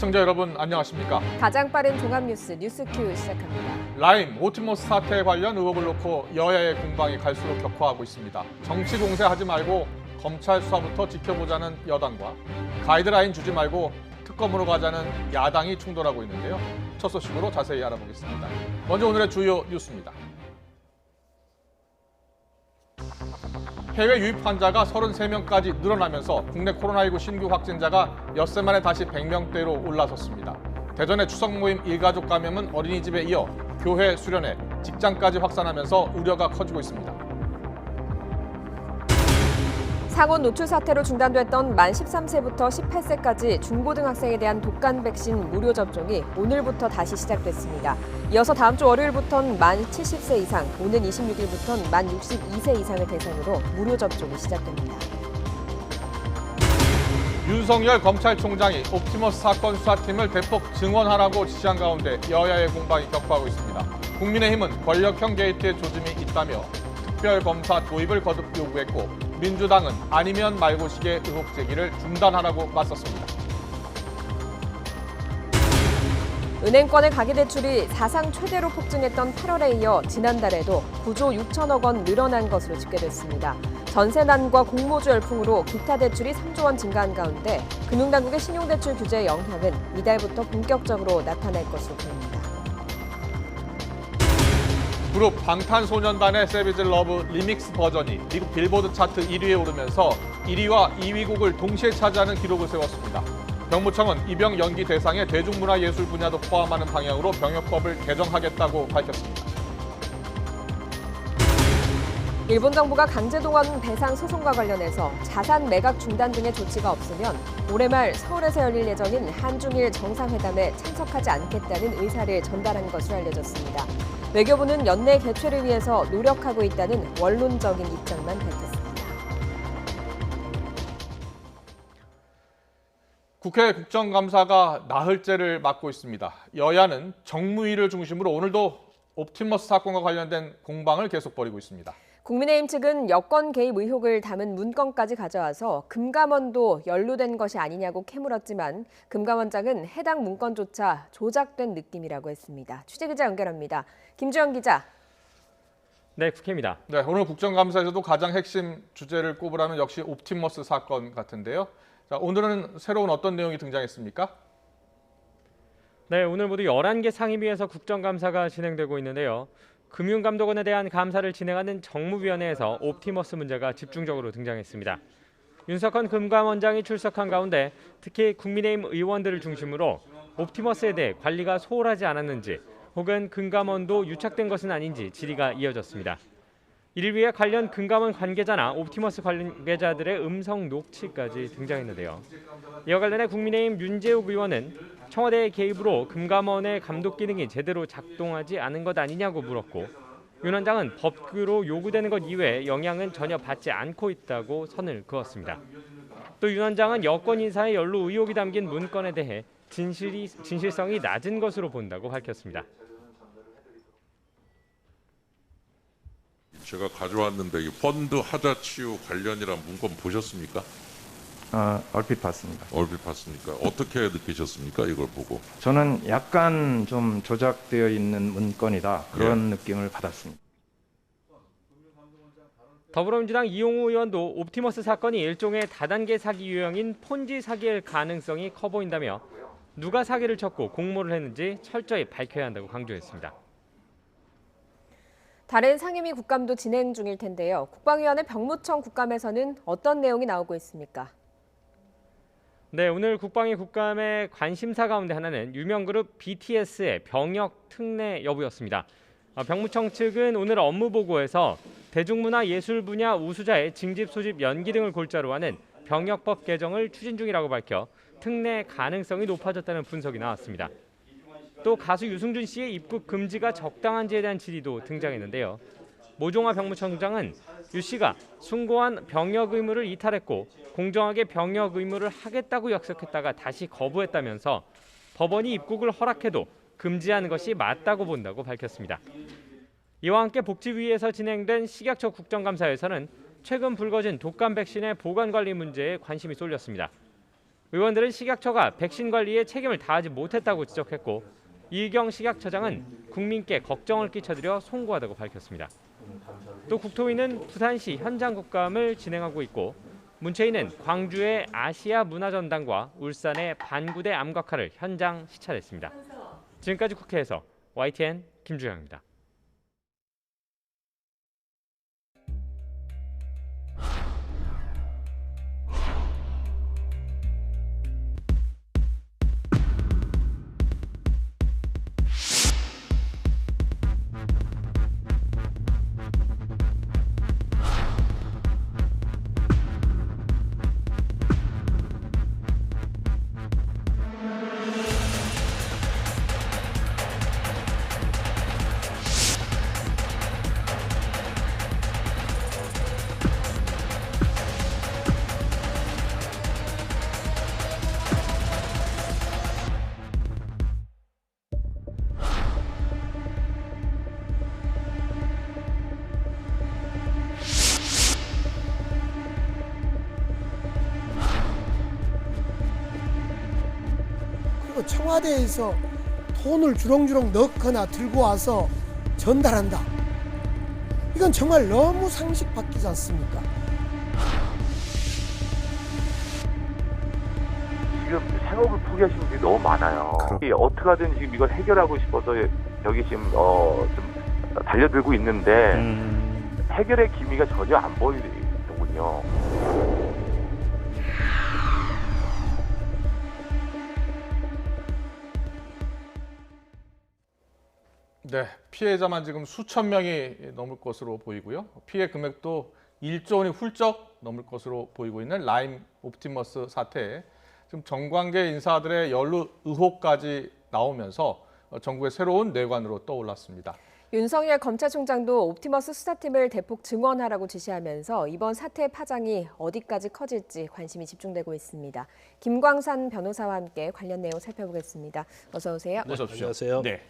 시청자 여러분 안녕하십니까? 가장 빠른 종합뉴스 뉴스큐 시작합니다. 라임 옵티머스 사태 관련 의혹을 놓고 여야의 공방이 갈수록 격화하고 있습니다. 정치 공세하지 말고 검찰 수사부터 지켜보자는 여당과 가이드라인 주지 말고 특검으로 가자는 야당이 충돌하고 있는데요. 첫 소식으로 자세히 알아보겠습니다. 먼저 오늘의 주요 뉴스입니다. 해외 유입 환자가 33명까지 늘어나면서 국내 코로나19 신규 확진자가 엿새 만에 다시 100명대로 올라섰습니다. 대전의 추석 모임 일가족 감염은 어린이집에 이어 교회 수련회, 직장까지 확산하면서 우려가 커지고 있습니다. 상온 노출 사태로 중단됐던 만 13세부터 18세까지 중고등학생에 대한 독감 백신 무료 접종이 오늘부터 다시 시작됐습니다. 이어서 다음 주 월요일부터는 만 70세 이상, 오는 26일부터는 만 62세 이상을 대상으로 무료 접종이 시작됩니다. 윤석열 검찰총장이 옵티머스 사건 수사팀을 대폭 증원하라고 지시한 가운데 여야의 공방이 격화하고 있습니다. 국민의힘은 권력형 게이트에 조짐이 있다며 특별검사 도입을 거듭 요구했고 민주당은 아니면 말고식의 의혹 제기를 중단하라고 맞섰습니다. 은행권의 가계대출이 사상 최대로 폭증했던 8월에 이어 지난달에도 9조 6천억 원 늘어난 것으로 집계됐습니다. 전세난과 공모주 열풍으로 기타 대출이 3조 원 증가한 가운데 금융당국의 신용대출 규제의 영향은 이달부터 본격적으로 나타날 것으로 보입니다. 그룹 방탄소년단의 세비즈 러브 리믹스 버전이 미국 빌보드 차트 1위에 오르면서 1위와 2위곡을 동시에 차지하는 기록을 세웠습니다. 병무청은 입영 연기 대상에 대중문화예술 분야도 포함하는 방향으로 병역법을 개정하겠다고 밝혔습니다. 일본 정부가 강제동원 배상 소송과 관련해서 자산 매각 중단 등의 조치가 없으면 올해 말 서울에서 열릴 예정인 한중일 정상회담에 참석하지 않겠다는 의사를 전달한 것으로 알려졌습니다. 외교부는 연내 개최를 위해서 노력하고 있다는 원론적인 입장만 밝혔습니다. 국회 국정감사가 나흘째를 맞고 있습니다. 여야는 정무위를 중심으로 오늘도 옵티머스 사건과 관련된 공방을 계속 벌이고 있습니다. 국민의힘 측은 여권 개입 의혹을 담은 문건까지 가져와서 금감원도 연루된 것이 아니냐고 캐물었지만 금감원장은 해당 문건조차 조작된 느낌이라고 했습니다. 취재기자 연결합니다. 김주영 기자. 네, 국회입니다. 네, 오늘 국정감사에서도 가장 핵심 주제를 꼽으라면 역시 옵티머스 사건 같은데요. 자, 오늘은 새로운 어떤 내용이 등장했습니까? 네, 오늘 모두 11개 상임위에서 국정감사가 진행되고 있는데요. 금융감독원에 대한 감사를 진행하는 정무위원회에서 옵티머스 문제가 집중적으로 등장했습니다. 윤석헌 금감원장이 출석한 가운데 특히 국민의힘 의원들을 중심으로 옵티머스에 대해 관리가 소홀하지 않았는지 혹은 금감원도 유착된 것은 아닌지 질의가 이어졌습니다. 이를 위해 관련 금감원 관계자나 옵티머스 관계자들의 음성 녹취까지 등장했는데요. 이와 관련해 국민의힘 윤재욱 의원은 청와대의 개입으로 금감원의 감독 기능이 제대로 작동하지 않은 것 아니냐고 물었고 윤 원장은 법규로 요구되는 것 이외에 영향은 전혀 받지 않고 있다고 선을 그었습니다. 또 윤 원장은 여권 인사의 연루 의혹이 담긴 문건에 대해 진실성이 낮은 것으로 본다고 밝혔습니다. 제가 가져왔는데 이 펀드 하자 치유 관련이란 문건 보셨습니까? 얼핏 봤습니다. 얼핏 봤습니까? 어떻게 느끼셨습니까? 이걸 보고. 저는 약간 좀 조작되어 있는 문건이다 그런 느낌을 받았습니다. 더불어민주당 이용우 의원도 옵티머스 사건이 일종의 다단계 사기 유형인 폰지 사기일 가능성이 커 보인다며 누가 사기를 쳤고 공모를 했는지 철저히 밝혀야 한다고 강조했습니다. 다른 상임위 국감도 진행 중일 텐데요. 국방위원회 병무청 국감에서는 어떤 내용이 나오고 있습니까? 네, 오늘 국방위 국감의 관심사 가운데 하나는 유명그룹 BTS의 병역 특례 여부였습니다. 병무청 측은 오늘 업무 보고에서 대중문화 예술 분야 우수자의 징집 소집 연기 등을 골자로 하는 병역법 개정을 추진 중이라고 밝혀 특례 가능성이 높아졌다는 분석이 나왔습니다. 또 가수 유승준 씨의 입국 금지가 적당한지에 대한 질의도 등장했는데요. 모종화 병무청장은 유 씨가 숭고한 병역 의무를 이탈했고 공정하게 병역 의무를 하겠다고 약속했다가 다시 거부했다면서 법원이 입국을 허락해도 금지하는 것이 맞다고 본다고 밝혔습니다. 이와 함께 복지위에서 진행된 식약처 국정감사에서는 최근 불거진 독감 백신의 보관 관리 문제에 관심이 쏠렸습니다. 의원들은 식약처가 백신 관리에 책임을 다하지 못했다고 지적했고 이희경 식약처장은 국민께 걱정을 끼쳐드려 송구하다고 밝혔습니다. 또 국토위는 부산시 현장 국감을 진행하고 있고 문체위는 광주의 아시아 문화전당과 울산의 반구대 암각화를 현장 시찰했습니다. 지금까지 국회에서 YTN 김주영입니다. 그리고 청와대에서 돈을 주렁주렁 넣거나 들고 와서 전달한다. 이건 정말 너무 상식 바뀌지 않습니까? 지금 생업을 포기하시는 분들이 너무 많아요. 어떻게든 지금 이걸 해결하고 싶어서 여기 지금 좀 달려들고 있는데 해결의 기미가 전혀 안 보이더군요. 네, 피해자만 지금 수천 명이 넘을 것으로 보이고요. 피해 금액도 1조 원이 훌쩍 넘을 것으로 보이고 있는 라임 옵티머스 사태에 지금 정관계 인사들의 연루 의혹까지 나오면서 정부의 새로운 뇌관으로 떠올랐습니다. 윤석열 검찰총장도 옵티머스 수사팀을 대폭 증원하라고 지시하면서 이번 사태의 파장이 어디까지 커질지 관심이 집중되고 있습니다. 김광산 변호사와 함께 관련 내용 살펴보겠습니다. 어서 오세요. 어서 오십시오. 안녕하세요. 네.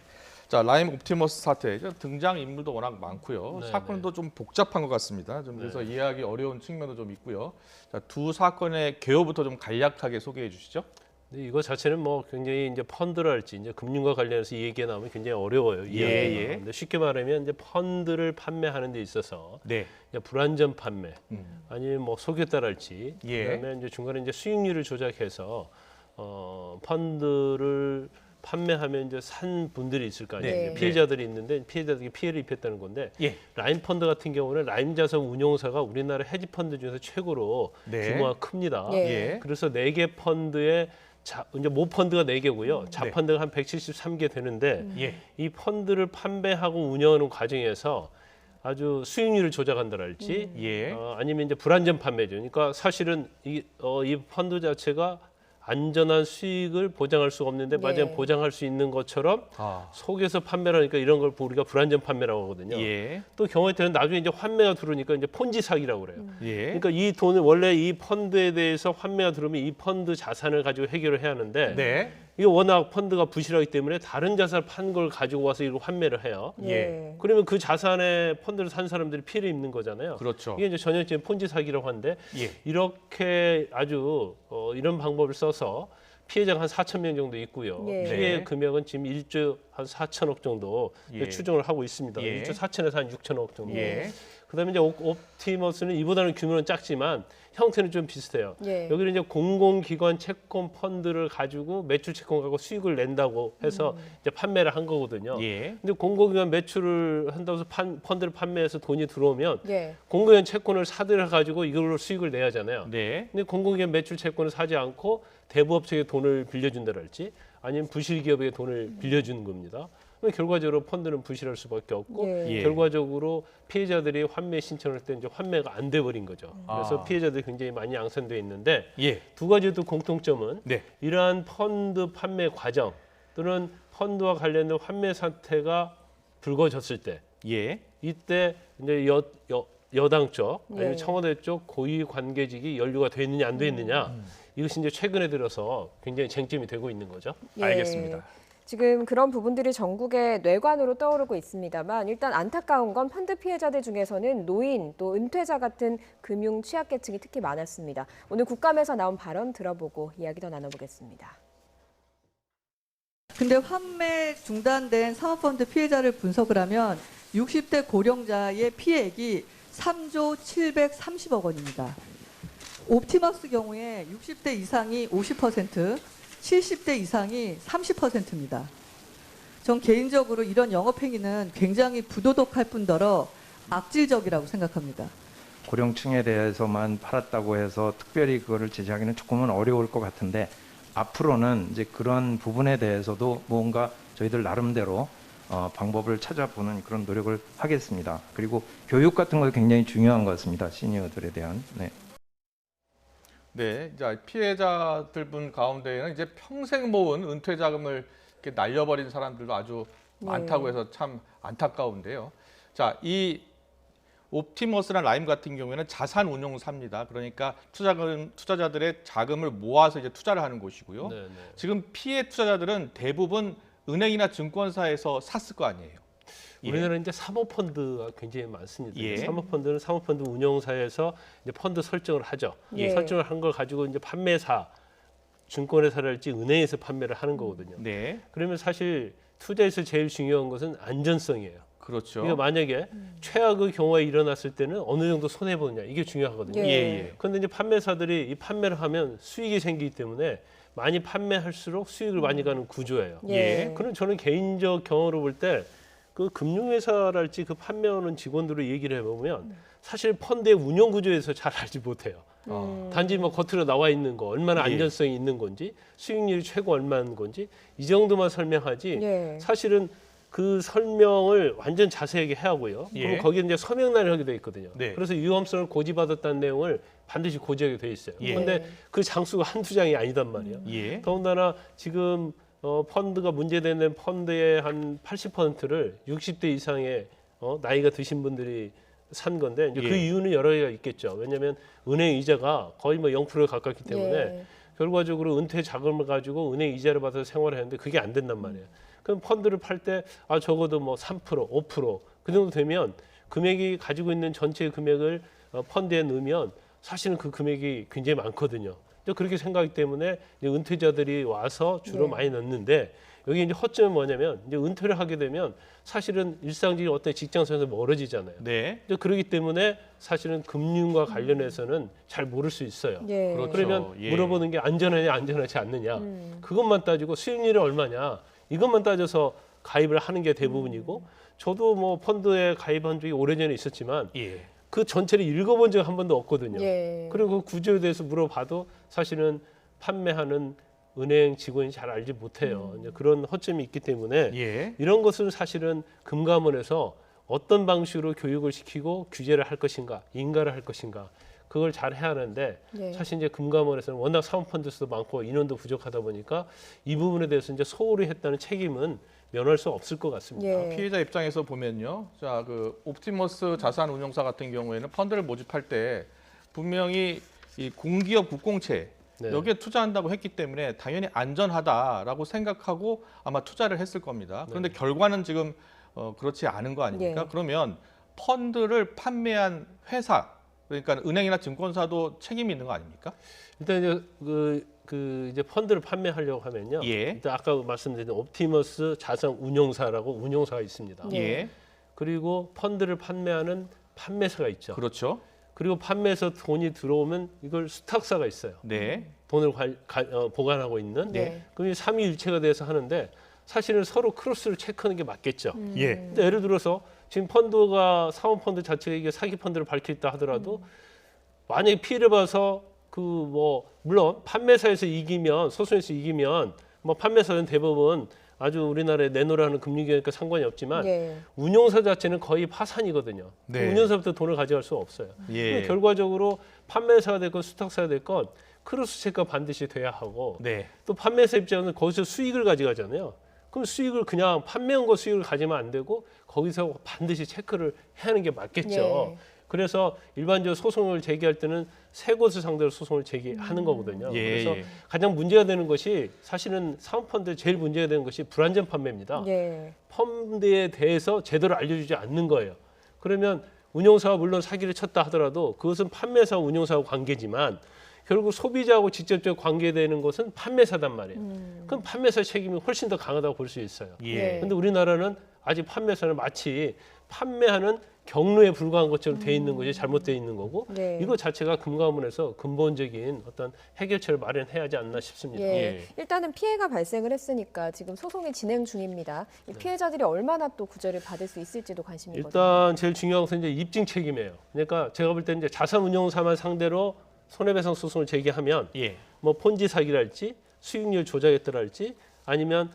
자, 라임 옵티머스 사태 등장 인물도 워낙 많고요. 네, 사건도 좀 복잡한 것 같습니다. 좀 그래서 이해하기 어려운 측면도 좀 있고요. 자, 두 사건의 개요부터 좀 간략하게 소개해 주시죠. 근데 이거 자체는 뭐 굉장히 이제 펀드랄지 이제 금융과 관련해서 이 얘기가 나오면 굉장히 어려워요. 이해하기가. 근데 쉽게 말하면 이제 펀드를 판매하는 데 있어서 네. 이제 불안전 판매 아니면 뭐 속였다랄지 그다음에 이제 중간에 이제 수익률을 조작해서 펀드를 판매하면 이제 산 분들이 있을 거 아니에요. 네. 피해자들이 있는데 피해자들이 피해를 입혔다는 건데 예. 라임 펀드 같은 경우는 라임 자산 운용사가 우리나라 헤지 펀드 중에서 최고로 네. 규모가 큽니다. 예. 예. 그래서 4개 펀드에 이제 모 펀드가 4개고요. 자 펀드가 한 173개 되는데 예. 이 펀드를 판매하고 운영하는 과정에서 아주 수익률을 조작한다랄지 예. 아니면 이제 불안전 판매죠. 그러니까 사실은 이 펀드 자체가 안전한 수익을 보장할 수가 없는데 마냥 네. 보장할 수 있는 것처럼 아. 속에서 판매를 하니까 이런 걸 우리가 불안전 판매라고 하거든요. 예. 또 경우에 따른 나중에 이제 환매가 들어오니까 이제 폰지 사기라고 그래요. 예. 그러니까 이 돈을 원래 이 펀드에 대해서 환매가 들어오면 이 펀드 자산을 가지고 해결을 해야 하는데 네. 이게 워낙 펀드가 부실하기 때문에 다른 자산을 판 걸 가지고 와서 이걸 환매를 해요. 예. 그러면 그 자산에 펀드를 산 사람들이 피해를 입는 거잖아요. 그렇죠. 이게 이제 전형적인 폰지 사기라고 하는데 예. 이렇게 아주 이런 방법을 써서 피해자가 한 4천 명 정도 있고요. 예. 피해 네. 금액은 지금 1조 한 4천억 정도 예. 추정을 하고 있습니다. 예. 1조 4천에서 한 6천억 정도. 예. 그다음에 이제 옵티머스는 이보다는 규모는 작지만 형태는 좀 비슷해요. 예. 여기는 이제 공공기관 채권 펀드를 가지고 매출 채권 갖고 수익을 낸다고 해서 이제 판매를 한 거거든요. 예. 근데 공공기관 매출을 한다고 해서 펀드를 판매해서 돈이 들어오면 예. 공공기관 채권을 사들여 가지고 이걸로 수익을 내야 하잖아요. 네. 근데 공공기관 매출 채권을 사지 않고 대부업체에 돈을 빌려준다랄지 아니면 부실기업에 돈을 빌려주는 겁니다. 그럼 결과적으로 펀드는 부실할 수밖에 없고 예. 결과적으로 피해자들이 환매 신청을 할 때 이제 환매가 안 돼 버린 거죠. 그래서 아. 피해자들이 굉장히 많이 양산돼 있는데 예. 두 가지 또 공통점은 네. 이러한 펀드 판매 과정 또는 펀드와 관련된 환매 사태가 불거졌을 때 예. 이때 이제 여당 쪽 아니면 예. 청와대 쪽 고위 관계직이 연루가 돼 있느냐 안 돼 있느냐 이것이 이제 최근에 들어서 굉장히 쟁점이 되고 있는 거죠. 예. 알겠습니다. 지금 그런 부분들이 전국의 뇌관으로 떠오르고 있습니다만 일단 안타까운 건 펀드 피해자들 중에서는 노인 또 은퇴자 같은 금융 취약계층이 특히 많았습니다. 오늘 국감에서 나온 발언 들어보고 이야기 더 나눠보겠습니다. 근데 환매 중단된 사모펀드 피해자를 분석을 하면 60대 고령자의 피해액이 3조 730억 원입니다. 옵티머스 경우에 60대 이상이 50%, 70대 이상이 30%입니다. 전 개인적으로 이런 영업행위는 굉장히 부도덕할 뿐더러 악질적이라고 생각합니다. 고령층에 대해서만 팔았다고 해서 특별히 그거를 제재하기는 조금은 어려울 것 같은데 앞으로는 이제 그런 부분에 대해서도 뭔가 저희들 나름대로 방법을 찾아보는 그런 노력을 하겠습니다. 그리고 교육 같은 것도 굉장히 중요한 것 같습니다. 시니어들에 대한. 네. 네, 이제 피해자들 분 가운데에는 이제 평생 모은 은퇴 자금을 이렇게 날려버린 사람들도 아주 많다고 해서 참 안타까운데요. 자, 이 옵티머스나 라임 같은 경우에는 자산 운용사입니다. 그러니까 투자자들의 자금을 모아서 이제 투자를 하는 곳이고요. 네, 네. 지금 피해 투자자들은 대부분 은행이나 증권사에서 샀을 거 아니에요. 우리나라는 이제 사모펀드가 굉장히 많습니다. 예. 사모펀드는 사모펀드 운용사에서 이제 펀드 설정을 하죠. 예. 설정을 한 걸 가지고 이제 판매사, 증권회사랄지 은행에서 판매를 하는 거거든요. 네, 그러면 사실 투자에서 제일 중요한 것은 안전성이에요. 그렇죠. 그러니까 만약에 최악의 경우가 일어났을 때는 어느 정도 손해 보느냐 이게 중요하거든요. 예. 예. 그런데 이제 판매사들이 이 판매를 하면 수익이 생기기 때문에 많이 판매할수록 수익을 많이 가는 구조예요. 예. 그럼 저는 개인적 경험으로 볼 때 그 금융회사랄지 그 판매하는 직원들을 얘기를 해보면 사실 펀드의 운영 구조에서 잘 알지 못해요. 단지 뭐 겉으로 나와 있는 거 얼마나 예. 안전성이 있는 건지 수익률이 최고 얼마인 건지 이 정도만 설명하지 예. 사실은 그 설명을 완전 자세하게 해야 하고요. 예. 그럼 거기에 이제 서명란을 하게 돼 있거든요. 네. 그래서 위험성을 고지받았다는 내용을 반드시 고지하게 돼 있어요. 예. 그런데 그 장수가 한두 장이 아니단 말이에요. 예. 더군다나 지금 펀드가 문제되는 펀드의 한 80%를 60대 이상의 나이가 드신 분들이 산 건데 이제 그 예. 이유는 여러 가지가 있겠죠. 왜냐하면 은행 이자가 거의 뭐 0%에 가깝기 때문에 예. 결과적으로 은퇴 자금을 가지고 은행 이자를 받아서 생활을 했는데 그게 안 된단 말이에요. 그럼 펀드를 팔 때 적어도 뭐 3%, 5%, 그 정도 되면 금액이 가지고 있는 전체 금액을 펀드에 넣으면 사실은 그 금액이 굉장히 많거든요. 그렇게 생각하기 때문에 이제 은퇴자들이 와서 주로 네. 많이 넣는데 여기 이제 허점은 뭐냐면 이제 은퇴를 하게 되면 사실은 일상적인 어떤 직장에서 멀어지잖아요. 네. 이제 그렇기 때문에 사실은 금융과 관련해서는 잘 모를 수 있어요. 예. 그렇죠. 그러면 예. 물어보는 게 안전하냐 안전하지 않느냐 그것만 따지고 수익률이 얼마냐 이것만 따져서 가입을 하는 게 대부분이고 저도 뭐 펀드에 가입한 적이 오래전에 있었지만 예. 그 전체를 읽어본 적 한 번도 없거든요. 예. 그리고 그 구조에 대해서 물어봐도 사실은 판매하는 은행 직원이 잘 알지 못해요. 이제 그런 허점이 있기 때문에 예. 이런 것은 사실은 금감원에서 어떤 방식으로 교육을 시키고 규제를 할 것인가, 인가를 할 것인가 그걸 잘 해야 하는데 예. 사실 이제 금감원에서는 워낙 사모펀드 수도 많고 인원도 부족하다 보니까 이 부분에 대해서 이제 소홀히 했다는 책임은 면할 수 없을 것 같습니다. 예. 피해자 입장에서 보면요. 자, 그 옵티머스 자산 운용사 같은 경우에는 펀드를 모집할 때 분명히 이 공기업 국공채 네. 여기에 투자한다고 했기 때문에 당연히 안전하다라고 생각하고 아마 투자를 했을 겁니다. 그런데 결과는 지금 그렇지 않은 거 아닙니까? 예. 그러면 펀드를 판매한 회사 그러니까 은행이나 증권사도 책임이 있는 거 아닙니까? 일단 이제 그 이제 펀드를 판매하려고 하면요. 예. 일단 아까 말씀드린 옵티머스 자산 운용사라고 운용사가 있습니다. 예. 그리고 펀드를 판매하는 판매사가 있죠. 그렇죠. 그리고 판매에서 돈이 들어오면 이걸 수탁사가 있어요. 네. 돈을 보관하고 있는. 네. 그럼 이 삼위일체가 돼서 하는데 사실은 서로 크로스를 체크하는 게 맞겠죠. 예. 근데 예를 들어서 지금 펀드가 사모펀드 자체가 이게 사기 펀드를 밝혔다 하더라도 만약에 피해를 봐서 그 뭐 물론 판매사에서 이기면 소송에서 이기면 뭐 판매사는 대부분 아주 우리나라에 내놓으라는 금융기관이니까 상관이 없지만 예. 운용사 자체는 거의 파산이거든요. 네. 운용사부터 돈을 가져갈 수가 없어요. 예. 결과적으로 판매사가 됐건 수탁사가 됐건 크로스 체크가 반드시 돼야 하고 네. 또 판매사 입장은 거기서 수익을 가져가잖아요. 그럼 수익을 그냥 판매한 거 수익을 가지면 안 되고 거기서 반드시 체크를 해야 하는 게 맞겠죠. 예. 그래서 일반적으로 소송을 제기할 때는 세 곳을 상대로 소송을 제기하는 거거든요. 그래서 가장 문제가 되는 것이 사실은 사모펀드 제일 문제가 되는 것이 불안전 판매입니다. 예. 펀드에 대해서 제대로 알려주지 않는 거예요. 그러면 운용사가 물론 사기를 쳤다 하더라도 그것은 판매사와 운용사와 관계지만 결국 소비자하고 직접적으로 관계되는 것은 판매사단 말이에요. 그럼 판매사 책임이 훨씬 더 강하다고 볼 수 있어요. 예. 그런데 우리나라는 아직 판매사는 마치 판매하는 경로에 불과한 것처럼 돼 있는 것이 잘못되어 있는 거고 네. 이거 자체가 금감원에서 근본적인 어떤 해결책을 마련해야 하지 않나 싶습니다. 예. 일단은 피해가 발생을 했으니까 지금 소송이 진행 중입니다. 이 피해자들이 얼마나 또 구제를 받을 수 있을지도 관심이거든요. 일단 제일 중요한 것은 이제 입증 책임이에요. 그러니까 제가 볼 때 이제 자산운용사만 상대로 손해배상 소송을 제기하면 뭐 폰지 사기랄지 수익률 조작했더랄지 아니면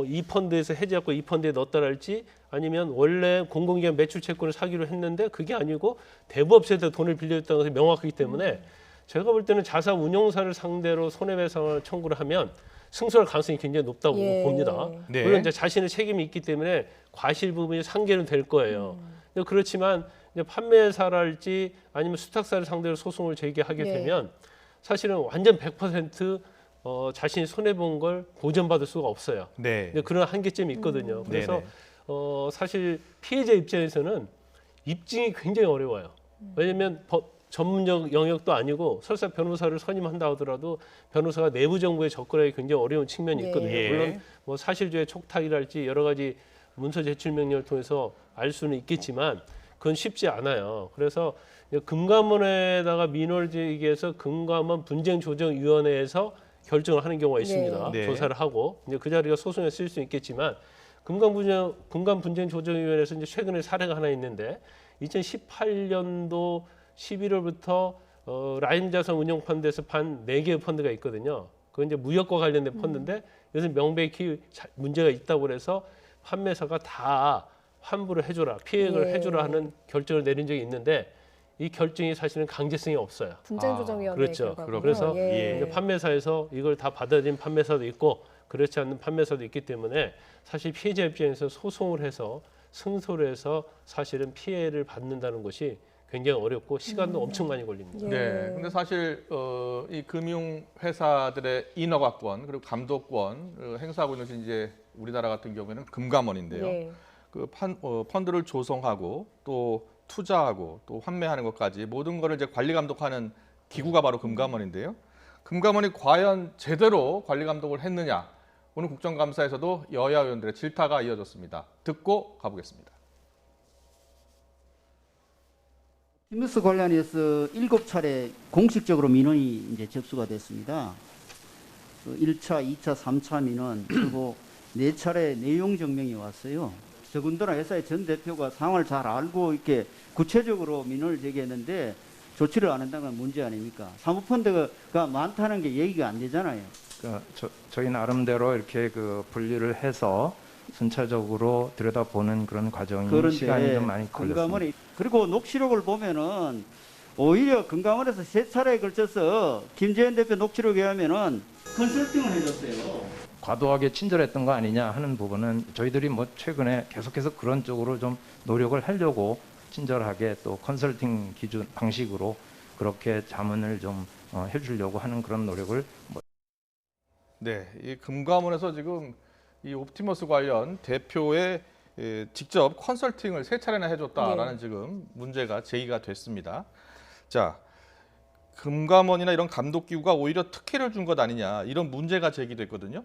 이 펀드에서 해지하고 이 펀드에 넣었다랄지 아니면 원래 공공기관 매출 채권을 사기로 했는데 그게 아니고 대부업체에서 돈을 빌려줬다는 것이 명확하기 때문에 제가 볼 때는 자산 운용사를 상대로 손해배상을 청구를 하면 승소할 가능성이 굉장히 높다고 봅니다. 네. 물론 이제 자신의 책임이 있기 때문에 과실 부분이 상계는 될 거예요. 그렇지만 이제 판매사랄지 아니면 수탁사를 상대로 소송을 제기하게 네. 되면 사실은 완전 100% 자신이 손해 본 걸 보전받을 수가 없어요. 근데 그런 한계점이 있거든요. 그래서 사실 피해자 입장에서는 입증이 굉장히 어려워요. 왜냐하면 전문적 영역도 아니고 설사 변호사를 선임한다 하더라도 변호사가 내부 정보에 접근하기 굉장히 어려운 측면이 있거든요. 물론 뭐 사실조회 촉탁이랄지 여러 가지 문서 제출 명령을 통해서 알 수는 있겠지만 그건 쉽지 않아요. 그래서 금감원에다가 민원을 제기해서 금감원 분쟁조정위원회에서 결정을 하는 경우가 있습니다. 조사를 하고 이제 그 자리가 소송에 쓸 수 있겠지만 금감분쟁조정위원회에서 이제 최근에 사례가 하나 있는데 2018년도 11월부터 라임자산 운용펀드에서 판 4개의 펀드가 있거든요. 그건 이제 무역과 관련된 펀드인데 이것은 명백히 문제가 있다고 그래서 판매사가 다 환불을 해줘라, 피해액을 해줘라 하는 결정을 내린 적이 있는데 이 결정이 사실은 강제성이 없어요. 분쟁조정위원회 그렇죠. 결과군요. 그래서 예. 판매사에서 이걸 다 받아들인 판매사도 있고 그렇지 않는 판매사도 있기 때문에 사실 피해자 입장에서 소송을 해서 승소를 해서 사실은 피해를 받는다는 것이 굉장히 어렵고 시간도 엄청 많이 걸립니다. 네. 근데 사실 이 금융 회사들의 인허가권 그리고 감독권 행사하고 있는 것이 이제 우리나라 같은 경우에는 금감원인데요. 예. 그 펀드를 조성하고 또 투자하고 또 환매하는 것까지 모든 것을 이제 관리 감독하는 기구가 바로 금감원인데요. 금감원이 과연 제대로 관리 감독을 했느냐? 오늘 국정감사에서도 여야 의원들의 질타가 이어졌습니다. 듣고 가보겠습니다. 옵티머스 관련해서 7차례 공식적으로 민원이 이제 접수가 됐습니다. 1차, 2차, 3차 민원 그리고 4차례 내용 증명이 왔어요. 더군다나 회사의 전 대표가 상황을 잘 알고 이렇게 구체적으로 민원을 제기했는데 조치를 안 한다는 건 문제 아닙니까? 사모펀드가 많다는 게 얘기가 안 되잖아요. 그러니까 저희 나름대로 이렇게 그 분류를 해서 순차적으로 들여다보는 그런 과정이 시간이 좀 많이 걸렸습니다. 금감원이 그리고 녹취록을 보면은 오히려 금감원에서 3차례에 걸쳐서 김재현 대표 녹취록에 하면은 컨설팅을 해줬어요. 과도하게 친절했던 거 아니냐 하는 부분은 저희들이 뭐 최근에 계속해서 그런 쪽으로 좀 노력을 하려고 친절하게 또 컨설팅 기준 방식으로 그렇게 자문을 좀 해주려고 하는 그런 노력을 네, 이 금감원에서 지금 이 옵티머스 관련 대표의 직접 컨설팅을 3차례나 해줬다라는 지금 문제가 제기가 됐습니다. 자, 금감원이나 이런 감독기구가 오히려 특혜를 준 것 아니냐 이런 문제가 제기됐거든요.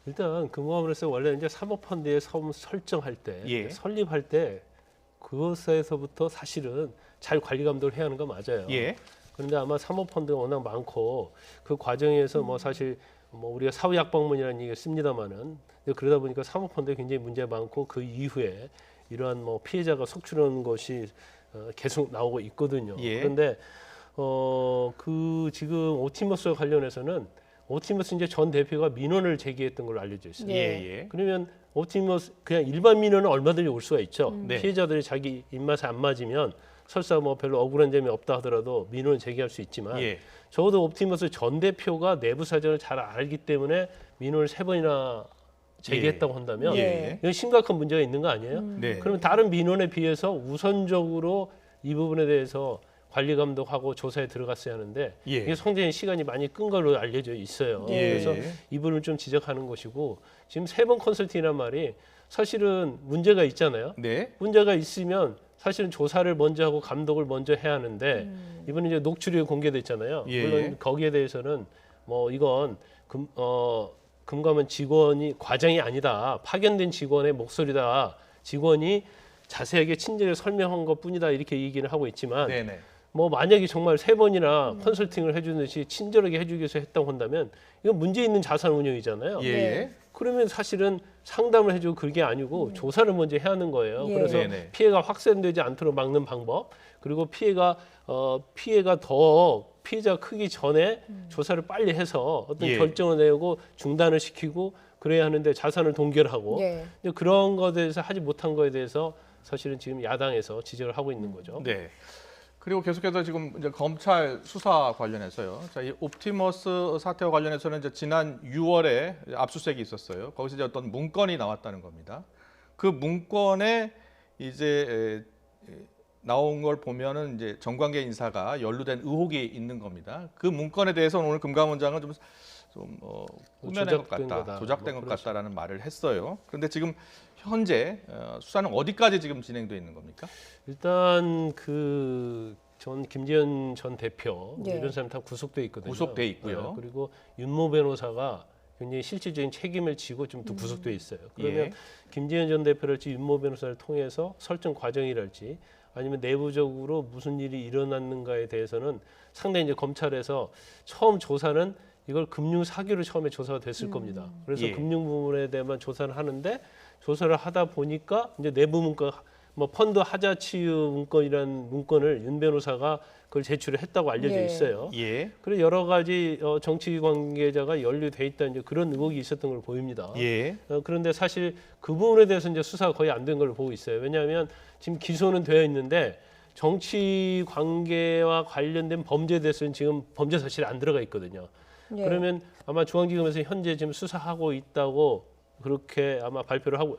일단 금감원에서 원래 이제 사모펀드의 사업 설정할 때 설립할 때 그것에서부터 사실은 잘 관리 감독을 해야 하는 거 맞아요. 그런데 아마 사모펀드가 워낙 많고 그 과정에서 뭐 사실 뭐 우리가 사후약방문이라는 얘기를 씁니다만은 그러다 보니까 사모펀드에 굉장히 문제가 많고 그 이후에 이러한 뭐 피해자가 속출하는 것이 계속 나오고 있거든요. 그런데 그 지금 옵티머스와 관련해서는 옵티머스 이제 전 대표가 민원을 제기했던 걸로 알려져 있어요. 그러면 옵티머스 그냥 일반 민원은 얼마든지 올 수가 있죠. 피해자들이 자기 입맛에 안 맞으면 설사 뭐 별로 억울한 점이 없다 하더라도 민원을 제기할 수 있지만 적어도 옵티머스 전 대표가 내부 사정을 잘 알기 때문에 민원을 3번이나 제기했다고 한다면 이건 심각한 문제가 있는 거 아니에요? 그러면 다른 민원에 비해서 우선적으로 이 부분에 대해서 관리 감독하고 조사에 들어갔어야 하는데 예. 이게 상당히 시간이 많이 끈 걸로 알려져 있어요. 예. 그래서 이 부분을 좀 지적하는 것이고 지금 3번 컨설팅이란 말이 사실은 문제가 있잖아요. 네. 문제가 있으면 사실은 조사를 먼저 하고 감독을 먼저 해야 하는데 이번에 이제 녹취록이 공개됐잖아요. 예. 물론 거기에 대해서는 뭐 이건 금감원 직원이 과장이 아니다. 파견된 직원의 목소리다. 직원이 자세하게 친절히 설명한 것뿐이다. 이렇게 얘기를 하고 있지만 네네. 뭐 만약에 정말 3번이나 컨설팅을 해주는 듯이 친절하게 해주기 위해서 했다고 한다면 이건 문제 있는 자산 운용이잖아요. 예. 그러면 사실은 상담을 해주고 그게 아니고 조사를 먼저 해야 하는 거예요. 예. 그래서 네네. 피해가 확산되지 않도록 막는 방법, 그리고 피해가 더 피해자 크기 전에 조사를 빨리 해서 어떤 예. 결정을 내고 중단을 시키고 그래야 하는데 자산을 동결하고 예. 그런 것에 대해서 하지 못한 거에 대해서 사실은 지금 야당에서 지적을 하고 있는 거죠. 네. 그리고 계속해서 지금 이제 검찰 수사 관련해서요. 자, 이 옵티머스 사태와 관련해서는 이제 지난 6월에 압수수색이 있었어요. 거기서 이제 어떤 문건이 나왔다는 겁니다. 그 문건에 이제 나온 걸 보면은 이제 정관계 인사가 연루된 의혹이 있는 겁니다. 그 문건에 대해서는 오늘 금감원장은 좀 꾸며낸 것 조작된 같다, 거다. 조작된 뭐 것 그렇죠. 같다라는 말을 했어요. 그런데 지금 현재 수사는 어디까지 지금 진행돼 있는 겁니까? 일단 전 김재현 전 대표 예. 이런 사람 다 구속돼 있거든요. 구속돼 있고요. 그리고 윤모 변호사가 굉장히 실질적인 책임을 지고 좀 더 구속돼 있어요. 그러면 예. 김재현 전 대표랄지 윤모 변호사를 통해서 설정 과정이랄지 아니면 내부적으로 무슨 일이 일어났는가에 대해서는 상당히 이제 검찰에서 처음 조사는 이걸 금융 사기로 처음에 조사가 됐을 겁니다. 그래서 예. 금융 부분에 대해만 조사를 하는데 조사를 하다 보니까 이제 내부 문건 뭐 펀드 하자 치유 문건이라는 문건을 윤 변호사가 그걸 제출을 했다고 알려져 예. 있어요. 예. 그리고 여러 가지 정치 관계자가 연루돼 있다 이제 그런 의혹이 있었던 걸 보입니다. 예. 그런데 사실 그 부분에 대해서 이제 수사가 거의 안 된 걸로 보고 있어요. 왜냐하면 지금 기소는 되어 있는데 정치 관계와 관련된 범죄에 대해서는 지금 범죄 사실이 안 들어가 있거든요. 예. 그러면 아마 중앙지검에서 현재 지금 수사하고 있다고 그렇게 아마 발표를 하고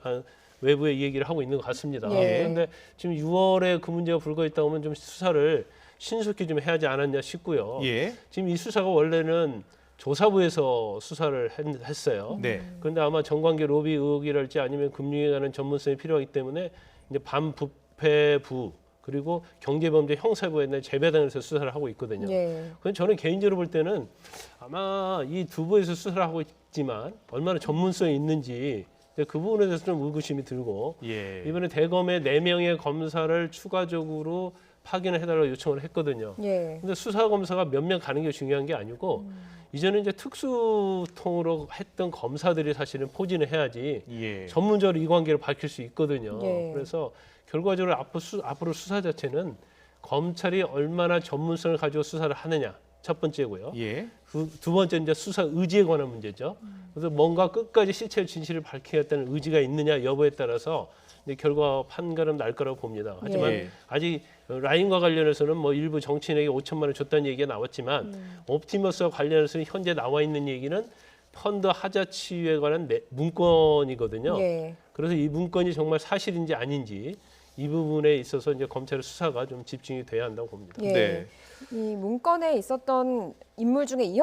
외부에 얘기를 하고 있는 것 같습니다. 예. 그런데 지금 6월에 그 문제가 불거했다 보면 좀 수사를 신속히 좀 해야지 않았냐 싶고요. 예. 지금 이 수사가 원래는 조사부에서 수사를 했어요. 네. 그런데 아마 정관계 로비 의혹이랄지 아니면 금융에 관한 전문성이 필요하기 때문에 이제 반부패부 그리고 경제범죄 형사부에 재배당에서 수사를 하고 있거든요. 예. 그래서 저는 개인적으로 볼 때는 아마 이 두 부에서 수사를 하고 있지만 얼마나 전문성이 있는지 그 부분에 대해서 좀 의구심이 들고 예. 이번에 대검에 4명의 검사를 추가적으로 파견을 해달라고 요청을 했거든요. 예. 근데 수사 검사가 몇 명 가는 게 중요한 게 아니고 이제는 이제 특수통으로 했던 검사들이 사실은 포진을 해야지 예. 전문적으로 이 관계를 밝힐 수 있거든요. 예. 그래서 결과적으로 앞으로 수사 자체는 검찰이 얼마나 전문성을 가지고 수사를 하느냐 첫 번째고요. 예. 두 번째 이제 수사 의지에 관한 문제죠. 그래서 뭔가 끝까지 실체 진실을 밝히겠다는 의지가 있느냐 여부에 따라서 이제 결과 판가름 날 거라고 봅니다. 하지만 예. 아직 라인과 관련해서는 뭐 일부 정치인에게 5천만 원 줬다는 얘기가 나왔지만 옵티머스와 관련해서는 현재 나와 있는 얘기는 펀드 하자 치유에 관한 문건이거든요. 예. 그래서 이 문건이 정말 사실인지 아닌지 이 부분에 있어서 이제 검찰의 수사가 좀 집중이 돼야 한다고 봅니다. 예. 네. 이 문건에 있었던 인물 중에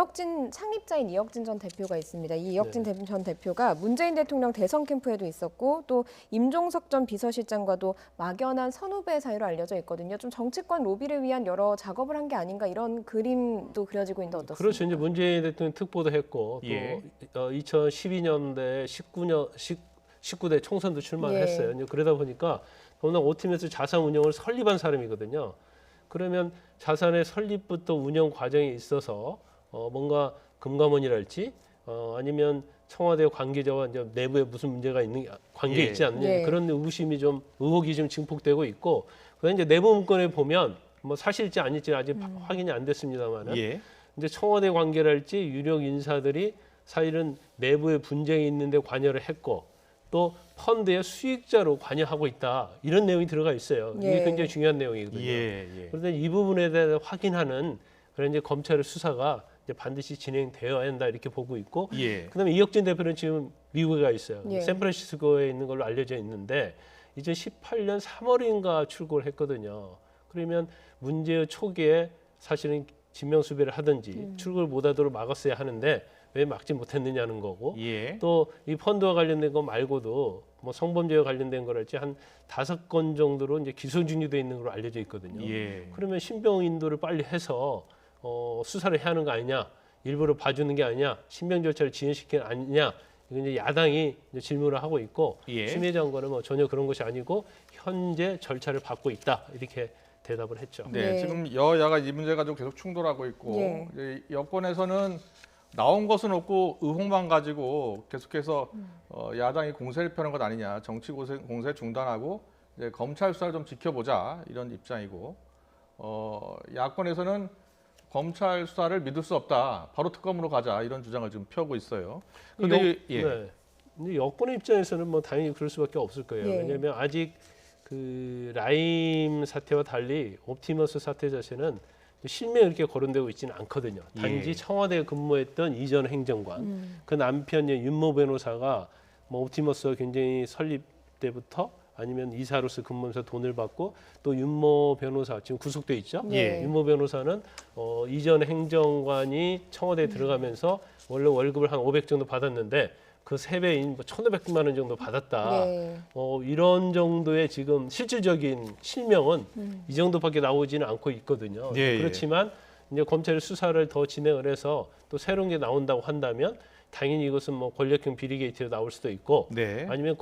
창립자인 이혁진 전 대표가 있습니다. 이 이혁진 전 대표가 문재인 대통령 대선 캠프에도 있었고 또 임종석 전 비서실장과도 막연한 선후배 사이로 알려져 있거든요. 좀 정치권 로비를 위한 여러 작업을 한 게 아닌가 이런 그림도 그려지고 있는데 어떻습니까? 그렇죠. 이제 문재인 대통령 특보도 했고 예. 또 2012년대 19대 총선도 출마를 예. 했어요. 이제 그러다 보니까 더구나 오팀에서 자산 운영을 설립한 사람이거든요. 그러면 자산의 설립부터 운영 과정에 있어서 뭔가 금감원이랄지 아니면 청와대 관계자와 이제 내부에 무슨 문제가 있는 관계 예. 있지 않느냐 예. 그런 의혹이 좀 증폭되고 있고 그다음에 이제 내부 문건에 보면 뭐 사실일지 아닐지 아직 확인이 안 됐습니다만은 예. 이제 청와대 관계랄지 유력 인사들이 사실은 내부에 분쟁이 있는데 관여를 했고 또 펀드의 수익자로 관여하고 있다 이런 내용이 들어가 있어요. 이게 예. 굉장히 중요한 내용이거든요. 예. 예. 그런데 이 부분에 대해 확인하는 그런 이제 검찰의 수사가 이제 반드시 진행되어야 한다 이렇게 보고 있고, 예. 그다음에 이혁진 대표는 지금 미국에 가 있어요. 예. 샌프란시스코에 있는 걸로 알려져 있는데 2018년 3월인가 출국을 했거든요. 그러면 문제의 초기에 사실은 진명수배를 하든지 출국을 못하도록 막았어야 하는데 왜 막지 못했느냐는 거고 예. 또 이 펀드와 관련된 거 말고도 뭐 성범죄와 관련된 거랄지 한 5건 정도로 이제 기소 중지돼 있는 걸로 알려져 있거든요. 예. 그러면 신병 인도를 빨리 해서 수사를 해야 하는 거 아니냐, 일부러 봐주는 게 아니냐, 신병 절차를 진행시키는 게 아니냐, 이거 이제 야당이 이제 질문을 하고 있고 예. 추미애 장관은 뭐 전혀 그런 것이 아니고 현재 절차를 밟고 있다 이렇게 대답을 했죠. 네, 네. 지금 여야가 이 문제 가지고 계속 충돌하고 있고 예. 이제 여권에서는 나온 것은 없고 의혹만 가지고 계속해서 야당이 공세를 펴는 것 아니냐, 정치 공세 중단하고 이제 검찰 수사를 좀 지켜보자 이런 입장이고 야권에서는 검찰 수사를 믿을 수 없다, 바로 특검으로 가자 이런 주장을 지금 펴고 있어요. 그런데 예. 네. 근데 여권의 입장에서는 뭐 당연히 그럴 수밖에 없을 거예요. 예. 왜냐하면 아직 그 라임 사태와 달리 옵티머스 사태 자체는 실명이 이렇게 거론되고 있지는 않거든요. 단지 예. 청와대에 근무했던 이전 행정관, 그 남편의 윤모 변호사가 뭐 옵티머스가 굉장히 설립 때부터 아니면 이사로서 근무하면서 돈을 받고 또 윤모 변호사 지금 구속돼 있죠. 예. 윤모 변호사는 이전 행정관이 청와대에 들어가면서 원래 월급을 한 500 정도 받았는데 그 3배인 1,500만 원 정도 받았다. 네. 이런 정도의 지금 실질적인 실명은 이 정도밖에 나오지는 않고 있거든요. 예, 예. 그렇지만 이제 검찰이 수사를 더 진행을 해서 또 새로운 게 나온다고 한다면 당연히 이것은 뭐 권력형 비리 게이트로 나올 수도 있고 네. 아니면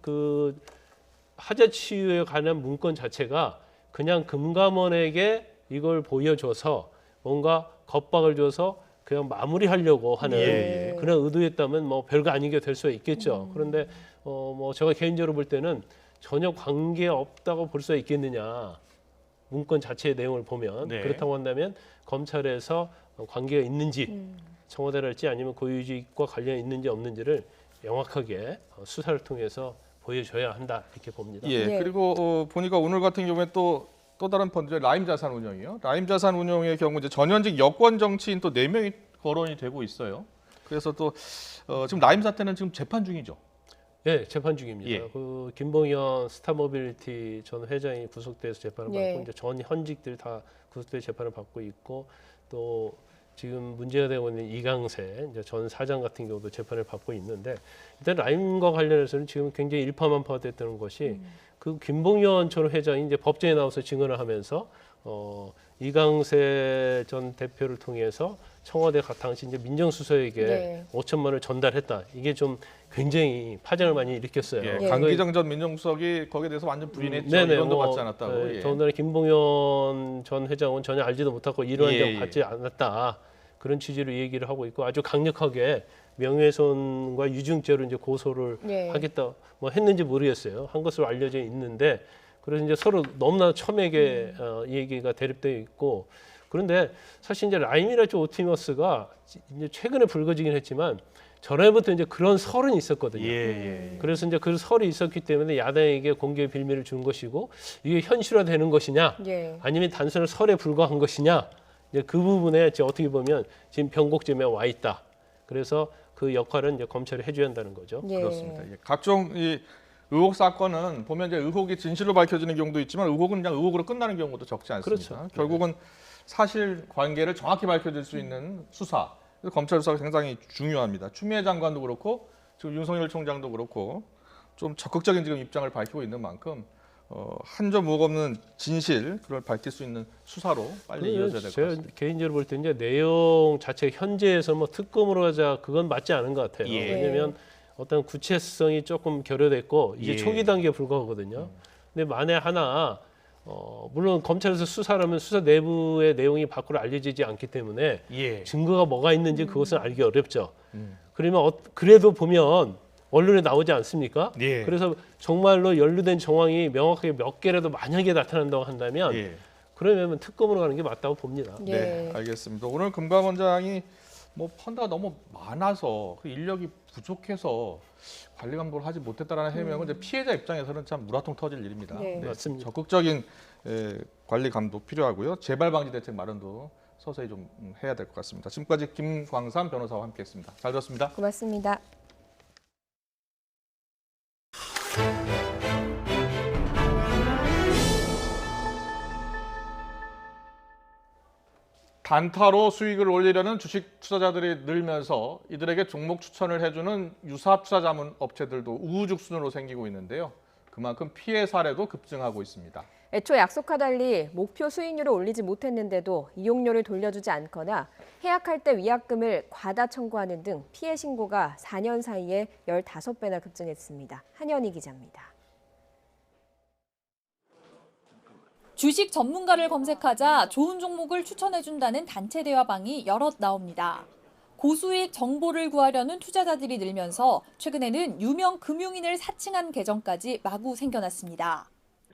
그 하자 치유에 관한 문건 자체가 그냥 금감원에게 이걸 보여줘서 뭔가 겁박을 줘서 그냥 마무리하려고 하는 예. 그런 의도였다면 뭐 별거 아닌 게 될 수가 있겠죠. 그런데 뭐 제가 개인적으로 볼 때는 전혀 관계 없다고 볼 수가 있겠느냐. 문건 자체의 내용을 보면 네. 그렇다고 한다면 검찰에서 관계가 있는지 청와대랄지 아니면 고유직과 관련이 있는지 없는지를 명확하게 수사를 통해서 보여줘야 한다 이렇게 봅니다. 예. 네. 그리고 보니까 오늘 같은 경우에 또 다른 펀드 라임 자산 운용이요. 라임 자산 운용의 경우 이제 전현직 여권 정치인 또 4명이 거론이 되고 있어요. 그래서 또 지금 라임 사태는 지금 재판 중이죠. 네, 재판 중입니다. 예. 그 김봉현 스타모빌리티 전 회장이 구속돼서 재판을 예. 받고 이제 전 현직들이 다 구속돼 재판을 받고 있고 또 지금 문제가 되고 있는 이강세 이제 전 사장 같은 경우도 재판을 받고 있는데 일단 라임과 관련해서는 지금 굉장히 일파만파가 됐다는 것이 그 김봉현 전 회장이 이제 법정에 나와서 증언을 하면서 이강세 전 대표를 통해서 청와대 당시 이제 민정수석에게 네. 5천만 원을 전달했다. 이게 좀 굉장히 파장을 많이 일으켰어요. 예. 예. 강기정 전 민정수석이 거기에 대해서 완전 부인했죠. 네네, 1원도 뭐, 받지 않았다고. 예. 더군다나 김봉현 전 회장은 전혀 알지도 못하고 이러한 예, 점 예. 받지 않았다. 그런 취지로 얘기를 하고 있고 아주 강력하게 명예훼손과 유증죄로 이제 고소를 예. 하겠다. 뭐 했는지 모르겠어요. 한 것으로 알려져 있는데 그래서 이제 서로 너무나 첨예게 이 얘기가 대립되어 있고 그런데 사실 이제 라임이랄지 옵티머스가 이제 최근에 불거지긴 했지만 전에부터 이제 그런 설은 있었거든요. 예. 그래서 이제 그 설이 있었기 때문에 야당에게 공개 빌미를 준 것이고 이게 현실화되는 것이냐 예. 아니면 단순한 설에 불과한 것이냐 이제 그 부분에 이제 어떻게 보면 지금 변곡점에 와 있다. 그래서 그 역할은 이제 검찰이 해줘야 한다는 거죠. 예. 그렇습니다. 예. 각종 이 의혹 사건은 보면 이제 의혹이 진실로 밝혀지는 경우도 있지만 의혹은 그냥 의혹으로 끝나는 경우도 적지 않습니다. 그렇죠. 결국은 사실 관계를 정확히 밝혀질 수 있는 수사. 그래서 검찰 수사가 굉장히 중요합니다. 추미애 장관도 그렇고 지금 윤석열 총장도 그렇고 좀 적극적인 지금 입장을 밝히고 있는 만큼 한 점 의혹 없는 진실 그걸 밝힐 수 있는 수사로 빨리 이어져야 될 것 제가 같습니다. 개인적으로 볼 때 이제 내용 자체 현재에서 뭐 특검으로 하자 그건 맞지 않은 것 같아요. 예. 왜냐하면 어떤 구체성이 조금 결여됐고 이제 예. 초기 단계에 불과하거든요. 근데 만에 하나 물론 검찰에서 수사를 하면 수사 내부의 내용이 밖으로 알려지지 않기 때문에 예. 증거가 뭐가 있는지 그것은 알기 어렵죠. 그러면 그래도 보면 언론에 나오지 않습니까? 예. 그래서 정말로 연루된 정황이 명확하게 몇 개라도 만약에 나타난다고 한다면 예. 그러면 특검으로 가는 게 맞다고 봅니다. 예. 네, 알겠습니다. 오늘 금감원장이 뭐 펀드가 너무 많아서 그 인력이 부족해서 관리 감독을 하지 못했다라는 해명은 이제 피해자 입장에서는 참 물화통 터질 일입니다. 네. 맞습니다. 적극적인 관리 감독 필요하고요. 재발 방지 대책 마련도 서서히 좀 해야 될 것 같습니다. 지금까지 김광삼 변호사와 함께했습니다. 잘 들었습니다. 고맙습니다. 단타로 수익을 올리려는 주식 투자자들이 늘면서 이들에게 종목 추천을 해주는 유사 투자 자문 업체들도 우후죽순으로 생기고 있는데요. 그만큼 피해 사례도 급증하고 있습니다. 애초 약속과 달리 목표 수익률을 올리지 못했는데도 이용료를 돌려주지 않거나 해약할 때 위약금을 과다 청구하는 등 피해 신고가 4년 사이에 15배나 급증했습니다. 한현희 기자입니다. 주식 전문가를 검색하자 좋은 종목을 추천해준다는 단체 대화방이 여럿 나옵니다. 고수익 정보를 구하려는 투자자들이 늘면서 최근에는 유명 금융인을 사칭한 계정까지 마구 생겨났습니다.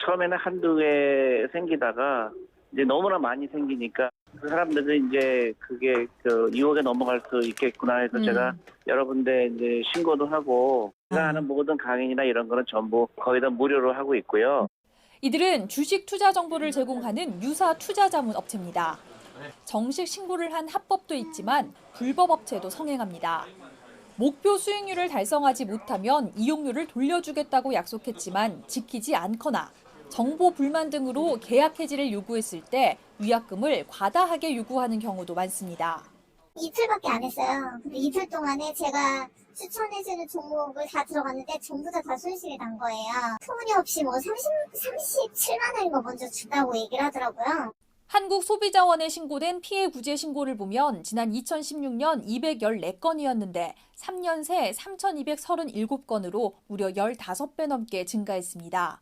처음에는 한두 개 생기다가 이제 너무나 많이 생기니까 그 사람들은 이제 그게 유혹에 넘어갈 수 있겠구나 해서 제가 여러 군데 이제 신고도 하고 제가 하는 모든 강의나 이런 거는 전부 거의 다 무료로 하고 있고요. 이들은 주식 투자 정보를 제공하는 유사 투자 자문 업체입니다. 정식 신고를 한 합법도 있지만 불법 업체도 성행합니다. 목표 수익률을 달성하지 못하면 이용료를 돌려주겠다고 약속했지만 지키지 않거나 정보 불만 등으로 계약 해지를 요구했을 때 위약금을 과다하게 요구하는 경우도 많습니다. 이틀밖에 안 했어요. 근데 이틀 동안에 제가 추천해주는 종목을 다 들어갔는데 전부 다 손실이 난 거예요. 터무니없이 37만 원인가 먼저 준다고 얘기를 하더라고요. 한국소비자원에 신고된 피해 구제 신고를 보면 지난 2016년 214건이었는데 3년 새 3,237건으로 무려 15배 넘게 증가했습니다.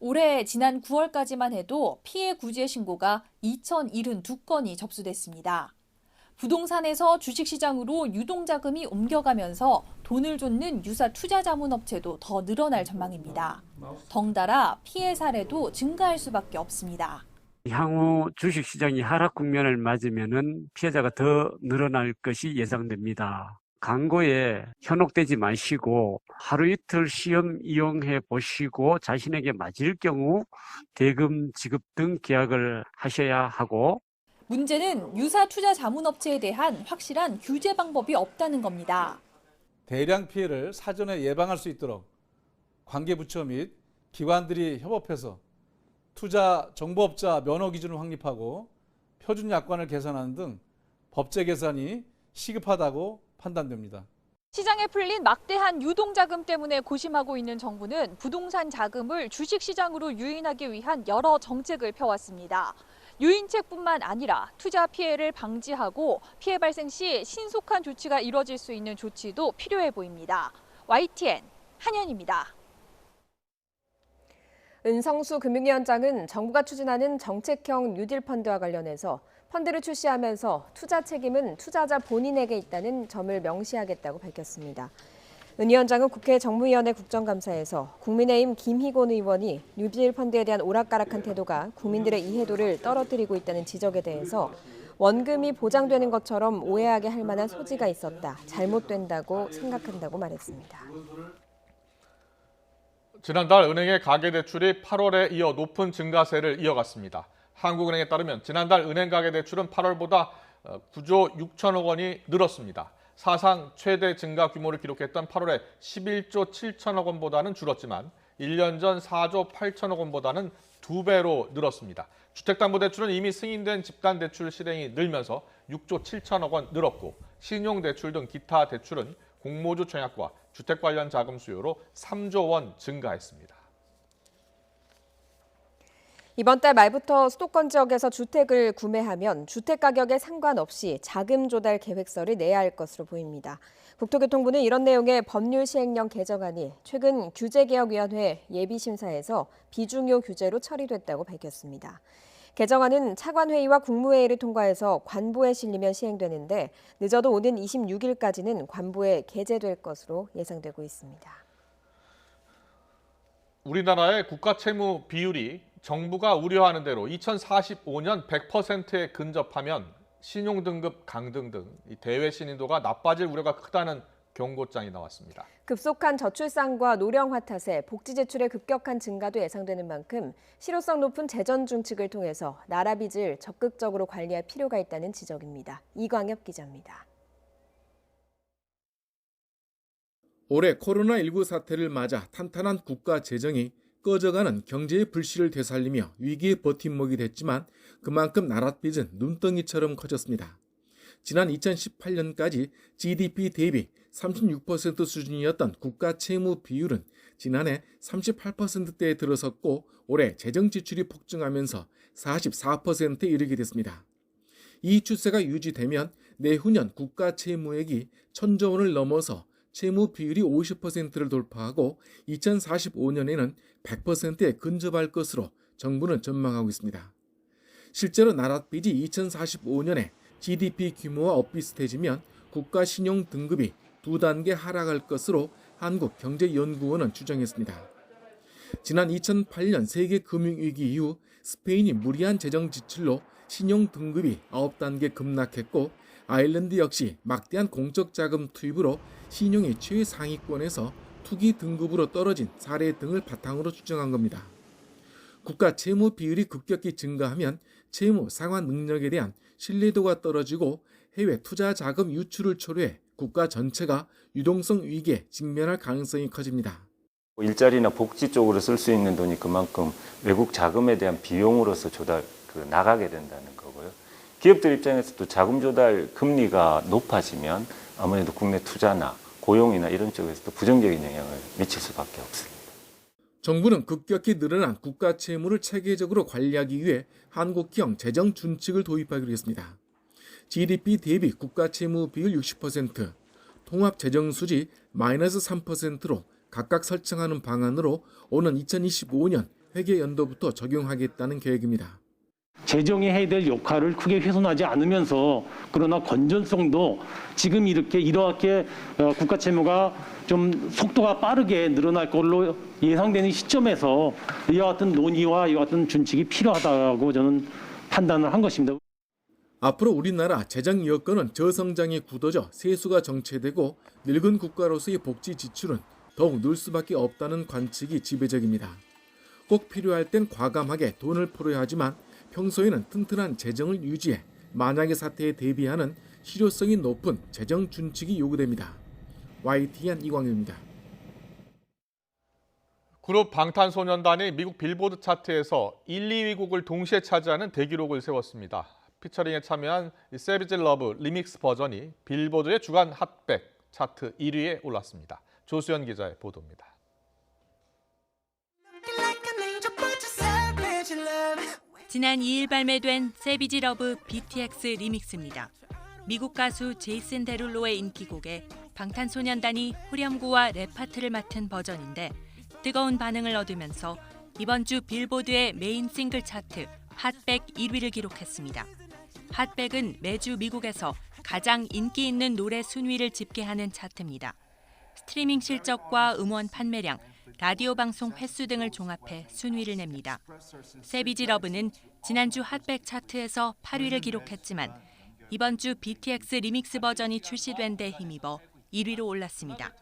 올해 지난 9월까지만 해도 피해 구제 신고가 2,072건이 접수됐습니다. 부동산에서 주식시장으로 유동자금이 옮겨가면서 돈을 쫓는 유사 투자 자문 업체도 더 늘어날 전망입니다. 덩달아 피해 사례도 증가할 수밖에 없습니다. 향후 주식시장이 하락 국면을 맞으면은 피해자가 더 늘어날 것이 예상됩니다. 광고에 현혹되지 마시고 하루 이틀 시험 이용해 보시고 자신에게 맞을 경우 대금 지급 등 계약을 하셔야 하고 문제는 유사 투자 자문 업체에 대한 확실한 규제 방법이 없다는 겁니다. 대량 피해를 사전에 예방할 수 있도록 관계부처 및 기관들이 협업해서 투자 정보업자 면허 기준을 확립하고 표준 약관을 개선하는 등 법제 개선이 시급하다고 판단됩니다. 시장에 풀린 막대한 유동자금 때문에 고심하고 있는 정부는 부동산 자금을 주식시장으로 유인하기 위한 여러 정책을 펴왔습니다. 유인책뿐만 아니라 투자 피해를 방지하고 피해 발생 시 신속한 조치가 이뤄질 수 있는 조치도 필요해 보입니다. YTN 한현입니다. 은성수 금융위원장은 정부가 추진하는 정책형 뉴딜 펀드와 관련해서 펀드를 출시하면서 투자 책임은 투자자 본인에게 있다는 점을 명시하겠다고 밝혔습니다. 은 위원장은 국회 정무위원회 국정감사에서 국민의힘 김희곤 의원이 뉴딜 펀드에 대한 오락가락한 태도가 국민들의 이해도를 떨어뜨리고 있다는 지적에 대해서 원금이 보장되는 것처럼 오해하게 할 만한 소지가 있었다. 잘못된다고 생각한다고 말했습니다. 지난달 은행의 가계대출이 8월에 이어 높은 증가세를 이어갔습니다. 한국은행에 따르면 지난달 은행 가계대출은 8월보다 9조 6천억 원이 늘었습니다. 사상 최대 증가 규모를 기록했던 8월에 11조 7천억 원보다는 줄었지만 1년 전 4조 8천억 원보다는 2배로 늘었습니다. 주택담보대출은 이미 승인된 집단대출 실행이 늘면서 6조 7천억 원 늘었고 신용대출 등 기타 대출은 공모주 청약과 주택 관련 자금 수요로 3조 원 증가했습니다. 이번 달 말부터 수도권 지역에서 주택을 구매하면 주택 가격에 상관없이 자금 조달 계획서를 내야 할 것으로 보입니다. 국토교통부는 이런 내용의 법률 시행령 개정안이 최근 규제개혁위원회 예비심사에서 비중요 규제로 처리됐다고 밝혔습니다. 개정안은 차관회의와 국무회의를 통과해서 관보에 실리면 시행되는데 늦어도 오는 26일까지는 관보에 게재될 것으로 예상되고 있습니다. 우리나라의 국가채무 비율이 정부가 우려하는 대로 2045년 100%에 근접하면 신용등급 강등 등 대외 신인도가 나빠질 우려가 크다는 경고장이 나왔습니다. 급속한 저출산과 노령화 탓에 복지 지출의 급격한 증가도 예상되는 만큼 실효성 높은 재정 준칙을 통해서 나라 빚을 적극적으로 관리할 필요가 있다는 지적입니다. 이광엽 기자입니다. 올해 코로나19 사태를 맞아 탄탄한 국가 재정이 꺼져가는 경제의 불씨를 되살리며 위기의 버팀목이 됐지만 그만큼 나랏빚은 눈덩이처럼 커졌습니다. 지난 2018년까지 GDP 대비 36% 수준이었던 국가 채무 비율은 지난해 38%대에 들어섰고 올해 재정 지출이 폭증하면서 44%에 이르게 됐습니다. 이 추세가 유지되면 내후년 국가 채무액이 1,000조 원을 넘어서 채무 비율이 50%를 돌파하고 2045년에는 100%에 근접할 것으로 정부는 전망하고 있습니다. 실제로 나랏빚이 2045년에 GDP 규모와 엇비슷해지면 국가 신용 등급이 2단계 하락할 것으로 한국경제연구원은 추정했습니다. 지난 2008년 세계 금융위기 이후 스페인이 무리한 재정 지출로 신용 등급이 9단계 급락했고 아일랜드 역시 막대한 공적 자금 투입으로 신용이 최상위권에서 투기 등급으로 떨어진 사례 등을 바탕으로 추정한 겁니다. 국가 채무 비율이 급격히 증가하면 채무 상환 능력에 대한 신뢰도가 떨어지고 해외 투자 자금 유출을 초래해 국가 전체가 유동성 위기에 직면할 가능성이 커집니다. 일자리나 복지 쪽으로 쓸 수 있는 돈이 그만큼 외국 자금에 대한 비용으로서 나가게 된다는 거고요. 기업들 입장에서도 자금 조달 금리가 높아지면 아무래도 국내 투자나 고용이나 이런 쪽에서도 부정적인 영향을 미칠 수밖에 없습니다. 정부는 급격히 늘어난 국가 채무를 체계적으로 관리하기 위해 한국형 재정 준칙을 도입하기로 했습니다. GDP 대비 국가 채무 비율 60%, 통합 재정 수지 마이너스 3%로 각각 설정하는 방안으로 오는 2025년 회계 연도부터 적용하겠다는 계획입니다. 재정이 해야 될 역할을 크게 훼손하지 않으면서 그러나 건전성도 지금 이렇게 국가 채무가 좀 속도가 빠르게 늘어날 걸로 예상되는 시점에서 이와 같은 논의와 이와 같은 준칙이 필요하다고 저는 판단을 한 것입니다. 앞으로 우리나라 재정 여건은 저성장에 굳어져 세수가 정체되고 늙은 국가로서의 복지 지출은 더욱 늘 수밖에 없다는 관측이 지배적입니다. 꼭 필요할 땐 과감하게 돈을 풀어야 하지만 평소에는 튼튼한 재정을 유지해 만약의 사태에 대비하는 실효성이 높은 재정 준칙이 요구됩니다. YTN 이광규입니다. 그룹 방탄소년단이 미국 빌보드 차트에서 1, 2위국을 동시에 차지하는 대기록을 세웠습니다. 피처링에 참여한 세비지 러브 리믹스 버전이 빌보드의 주간 핫백 차트 1위에 올랐습니다. 조수연 기자의 보도입니다. 지난 2일 발매된 세비지 러브 BTX 리믹스입니다. 미국 가수 제이슨 데룰로의 인기곡에 방탄소년단이 후렴구와 랩 파트를 맡은 버전인데 뜨거운 반응을 얻으면서 이번 주 빌보드의 메인 싱글 차트 핫백 1위를 기록했습니다. 핫백은 매주 미국에서 가장 인기 있는 노래 순위를 집계하는 차트입니다. 스트리밍 실적과 음원 판매량, 라디오 방송 횟수 등을 종합해 순위를 냅니다. 세비지 러브는 지난주 핫백 차트에서 8위를 기록했지만 이번 주 BTX 리믹스 버전이 출시된 데 힘입어 1위로 올랐습니다.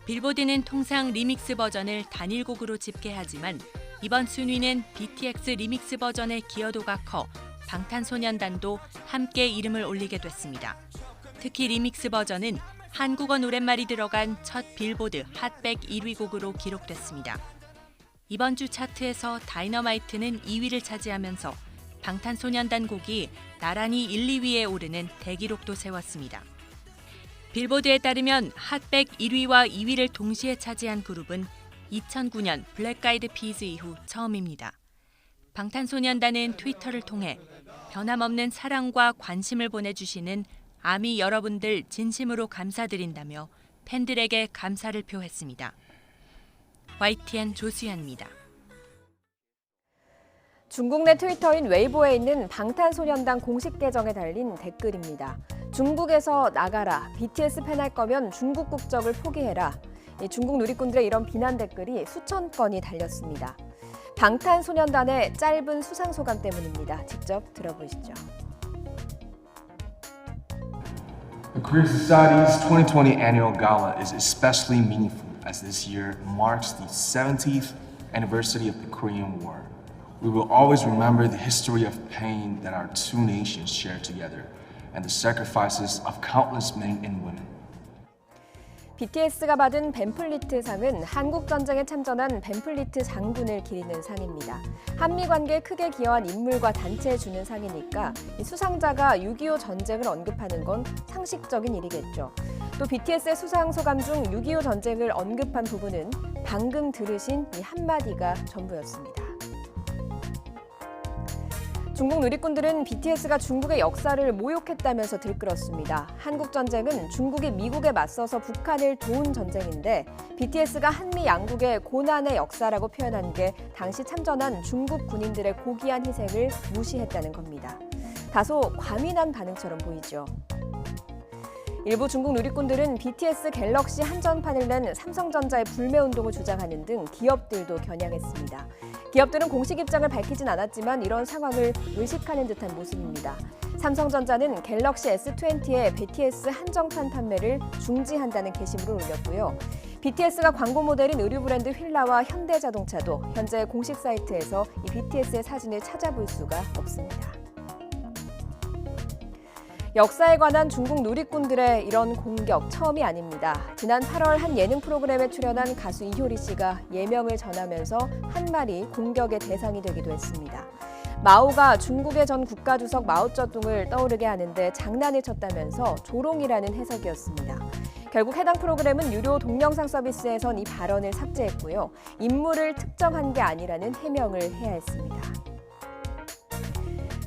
빌보드는 통상 리믹스 버전을 단일곡으로 집계하지만 이번 순위는 BTX 리믹스 버전의 기여도가 커 방탄소년단도 함께 이름을 올리게 됐습니다. 특히 리믹스 버전은 한국어 노랫말이 들어간 첫 빌보드 핫백 1위 곡으로 기록됐습니다. 이번 주 차트에서 다이너마이트는 2위를 차지하면서 방탄소년단 곡이 나란히 1, 2위에 오르는 대기록도 세웠습니다. 빌보드에 따르면 핫백 1위와 2위를 동시에 차지한 그룹은 2009년 블랙 아이드 피즈 이후 처음입니다. 방탄소년단은 트위터를 통해 변함없는 사랑과 관심을 보내주시는 아미 여러분들 진심으로 감사드린다며 팬들에게 감사를 표했습니다. YTN 조수연입니다. 중국 내 트위터인 웨이보에 있는 방탄소년단 공식 계정에 달린 댓글입니다. 중국에서 나가라, BTS 팬할 거면 중국 국적을 포기해라. 중국 누리꾼들의 이런 비난 댓글이 수천 건이 달렸습니다. 방탄소년단의 짧은 수상 소감 때문입니다. 직접 들어보시죠. The Korea Society's 2020 annual gala is especially meaningful as this year marks the 70th anniversary of the Korean War. We will always remember the history of pain that our two nations shared together and the sacrifices of countless men and women. BTS가 받은 벤플리트 상은 한국 전쟁에 참전한 벤플리트 장군을 기리는 상입니다. 한미 관계에 크게 기여한 인물과 단체에 주는 상이니까 이 수상자가 6.25 전쟁을 언급하는 건 상식적인 일이겠죠. 또 BTS의 수상 소감 중 6.25 전쟁을 언급한 부분은 방금 들으신 이 한마디가 전부였습니다. 중국 누리꾼들은 BTS가 중국의 역사를 모욕했다면서 들끓었습니다. 한국전쟁은 중국이 미국에 맞서서 북한을 도운 전쟁인데 BTS가 한미 양국의 고난의 역사라고 표현한 게 당시 참전한 중국 군인들의 고귀한 희생을 무시했다는 겁니다. 다소 과민한 반응처럼 보이죠. 일부 중국 누리꾼들은 BTS 갤럭시 한정판을 낸 삼성전자의 불매운동을 주장하는 등 기업들도 겨냥했습니다. 기업들은 공식 입장을 밝히진 않았지만 이런 상황을 의식하는 듯한 모습입니다. 삼성전자는 갤럭시 S20의 BTS 한정판 판매를 중지한다는 게시물을 올렸고요. BTS가 광고 모델인 의류 브랜드 휠라와 현대자동차도 현재 공식 사이트에서 이 BTS의 사진을 찾아볼 수가 없습니다. 역사에 관한 중국 누리꾼들의 이런 공격 처음이 아닙니다. 지난 8월 한 예능 프로그램에 출연한 가수 이효리 씨가 예명을 전하면서 한 말이 공격의 대상이 되기도 했습니다. 마오가 중국의 전 국가주석 마오쩌둥을 떠오르게 하는데 장난을 쳤다면서 조롱이라는 해석이었습니다. 결국 해당 프로그램은 유료 동영상 서비스에선 이 발언을 삭제했고요. 인물을 특정한 게 아니라는 해명을 해야 했습니다.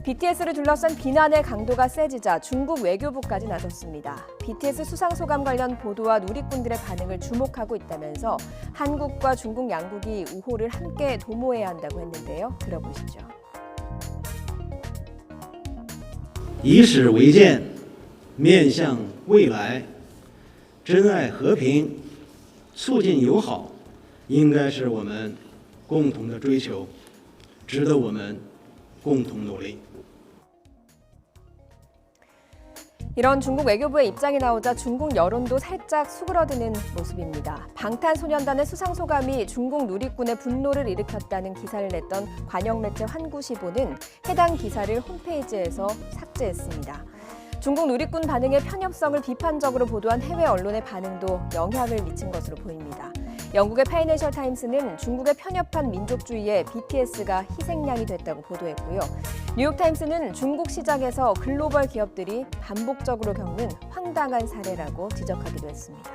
BTS를 둘러싼 비난의 강도가 세지자 중국 외교부까지 나섰습니다. BTS 수상 소감 관련 보도와 누리꾼들의 반응을 주목하고 있다면서 한국과 중국 양국이 우호를 함께 도모해야 한다고 했는데요. 들어보시죠. 以史为鉴，面向未来，珍爱和平，促进友好，应该是我们共同的追求，值得我们共同努力。 이런 중국 외교부의 입장이 나오자 중국 여론도 살짝 수그러드는 모습입니다. 방탄소년단의 수상 소감이 중국 누리꾼의 분노를 일으켰다는 기사를 냈던 관영 매체 환구시보는 해당 기사를 홈페이지에서 삭제했습니다. 중국 누리꾼 반응의 편협성을 비판적으로 보도한 해외 언론의 반응도 영향을 미친 것으로 보입니다. 영국의 파이낸셜 타임스는 중국의 편협한 민족주의에 BTS가 희생양이 됐다고 보도했고요. 뉴욕타임스는 중국 시장에서 글로벌 기업들이 반복적으로 겪는 황당한 사례라고 지적하기도 했습니다.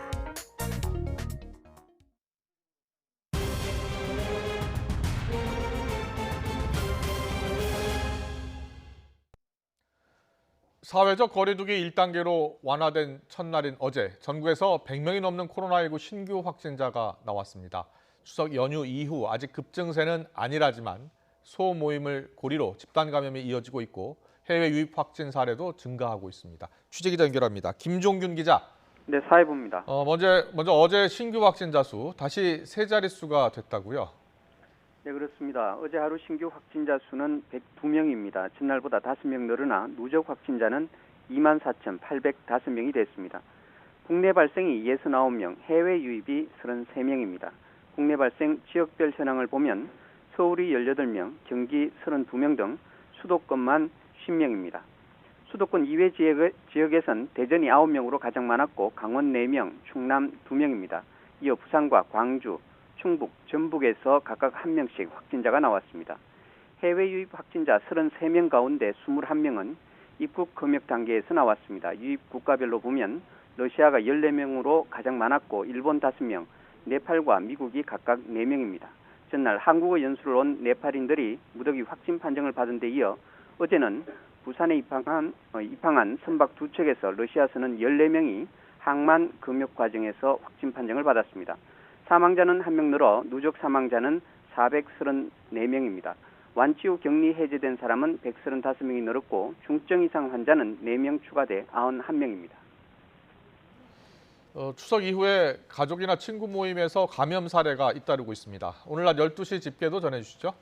사회적 거리두기 1단계로 완화된 첫날인 어제 전국에서 100명이 넘는 코로나19 신규 확진자가 나왔습니다. 추석 연휴 이후 아직 급증세는 아니라지만 소모임을 고리로 집단 감염이 이어지고 있고 해외 유입 확진 사례도 증가하고 있습니다. 취재기자 연결합니다. 김종균 기자. 네, 사회부입니다. 먼저 어제 신규 확진자 수 다시 세 자릿수가 됐다고요? 네, 그렇습니다. 어제 하루 신규 확진자 수는 102명입니다. 전날보다 5명 늘어나 누적 확진자는 24,805명이 됐습니다. 국내 발생이 69명, 해외 유입이 33명입니다. 국내 발생 지역별 현황을 보면 서울이 18명, 경기 32명 등 수도권만 50명입니다. 수도권 이외 지역에선 대전이 9명으로 가장 많았고 강원 4명, 충남 2명입니다. 이어 부산과 광주, 충북, 전북에서 각각 1명씩 확진자가 나왔습니다. 해외 유입 확진자 33명 가운데 21명은 입국 검역 단계에서 나왔습니다. 유입 국가별로 보면 러시아가 14명으로 가장 많았고 일본 5명, 네팔과 미국이 각각 4명입니다. 전날 한국어 연수를 온 네팔인들이 무더기 확진 판정을 받은 데 이어 어제는 부산에 입항한 선박 2척에서 러시아선은 14명이 항만 검역 과정에서 확진 판정을 받았습니다. 사망자는 1명 늘어 누적 사망자는 434명입니다. 완치 후 격리 해제된 사람은 135명이 늘었고 중증 이상 환자는 4명 추가돼 91명입니다. 추석 이후에 가족이나 친구 모임에서 감염 사례가 잇따르고 있습니다. 오늘 낮 12시 집계도 전해주시죠.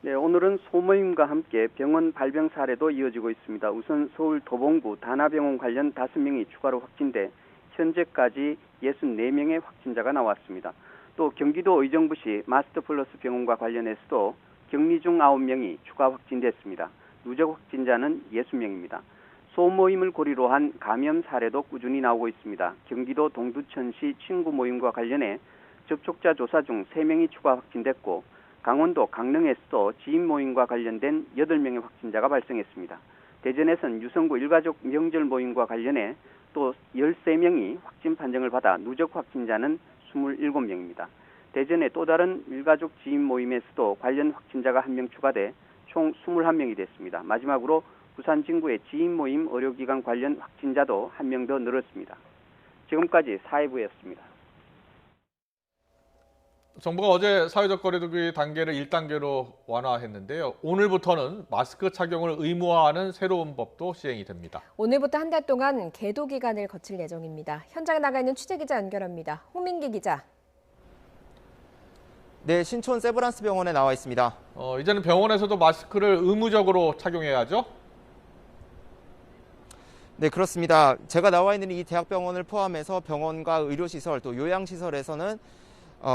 네, 오늘은 소모임과 함께 병원 발병 사례도 이어지고 있습니다. 우선 서울 도봉구 다나병원 관련 5명이 추가로 확진돼 현재까지 64명의 확진자가 나왔습니다. 또 경기도 의정부시 마스터플러스 병원과 관련해서도 격리 중 9명이 추가 확진됐습니다. 누적 확진자는 60명입니다. 소모임을 고리로 한 감염 사례도 꾸준히 나오고 있습니다. 경기도 동두천시 친구 모임과 관련해 접촉자 조사 중 3명이 추가 확진됐고 강원도 강릉에서도 지인 모임과 관련된 8명의 확진자가 발생했습니다. 대전에선 유성구 일가족 명절 모임과 관련해 또 13명이 확진 판정을 받아 누적 확진자는 27명입니다. 대전의 또 다른 일가족 지인 모임에서도 관련 확진자가 1명 추가돼 총 21명이 됐습니다. 마지막으로 부산 진구의 지인 모임 의료기관 관련 확진자도 1명 더 늘었습니다. 지금까지 사회부였습니다. 정부가 어제 사회적 거리두기 단계를 1단계로 완화했는데요. 오늘부터는 마스크 착용을 의무화하는 새로운 법도 시행이 됩니다. 오늘부터 한 달 동안 계도 기간을 거칠 예정입니다. 현장에 나가 있는 취재기자 연결합니다. 홍민기 기자. 네, 신촌 세브란스 병원에 나와 있습니다. 이제는 병원에서도 마스크를 의무적으로 착용해야죠? 네, 그렇습니다. 제가 나와 있는 이 대학병원을 포함해서 병원과 의료시설 또 요양시설에서는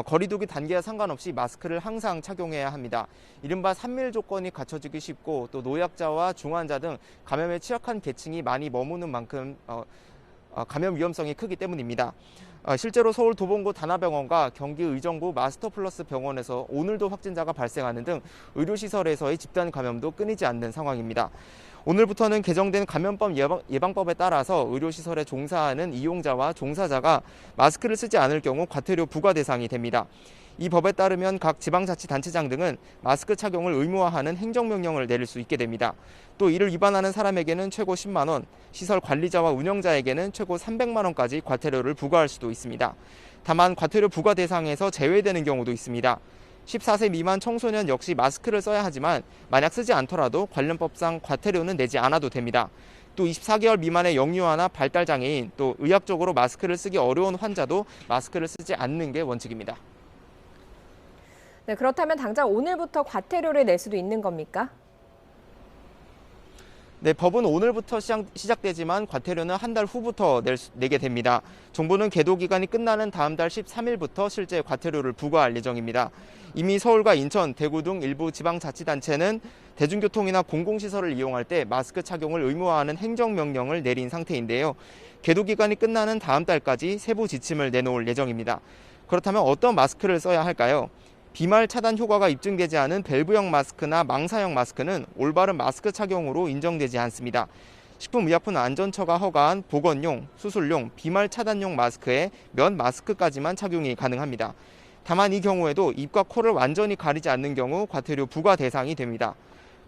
거리두기 단계와 상관없이 마스크를 항상 착용해야 합니다. 이른바 3밀 조건이 갖춰지기 쉽고 또 노약자와 중환자 등 감염에 취약한 계층이 많이 머무는 만큼 감염 위험성이 크기 때문입니다. 실제로 서울 도봉구 다나병원과 경기 의정부 마스터플러스 병원에서 오늘도 확진자가 발생하는 등 의료시설에서의 집단 감염도 끊이지 않는 상황입니다. 오늘부터는 개정된 감염법 예방법에 따라서 의료시설에 종사하는 이용자와 종사자가 마스크를 쓰지 않을 경우 과태료 부과 대상이 됩니다. 이 법에 따르면 각 지방자치단체장 등은 마스크 착용을 의무화하는 행정명령을 내릴 수 있게 됩니다. 또 이를 위반하는 사람에게는 최고 10만 원, 시설 관리자와 운영자에게는 최고 300만 원까지 과태료를 부과할 수도 있습니다. 다만 과태료 부과 대상에서 제외되는 경우도 있습니다. 14세 미만 청소년 역시 마스크를 써야 하지만 만약 쓰지 않더라도 관련 법상 과태료는 내지 않아도 됩니다. 또 24개월 미만의 영유아나 발달장애인, 또 의학적으로 마스크를 쓰기 어려운 환자도 마스크를 쓰지 않는 게 원칙입니다. 네, 그렇다면 당장 오늘부터 과태료를 낼 수도 있는 겁니까? 네, 법은 오늘부터 시작되지만 과태료는 한 달 후부터 내게 됩니다. 정부는 계도 기간이 끝나는 다음 달 13일부터 실제 과태료를 부과할 예정입니다. 이미 서울과 인천, 대구 등 일부 지방자치단체는 대중교통이나 공공시설을 이용할 때 마스크 착용을 의무화하는 행정명령을 내린 상태인데요. 계도 기간이 끝나는 다음 달까지 세부 지침을 내놓을 예정입니다. 그렇다면 어떤 마스크를 써야 할까요? 비말 차단 효과가 입증되지 않은 밸브형 마스크나 망사형 마스크는 올바른 마스크 착용으로 인정되지 않습니다. 식품의약품안전처가 허가한 보건용, 수술용, 비말 차단용 마스크에 면 마스크까지만 착용이 가능합니다. 다만 이 경우에도 입과 코를 완전히 가리지 않는 경우 과태료 부과 대상이 됩니다.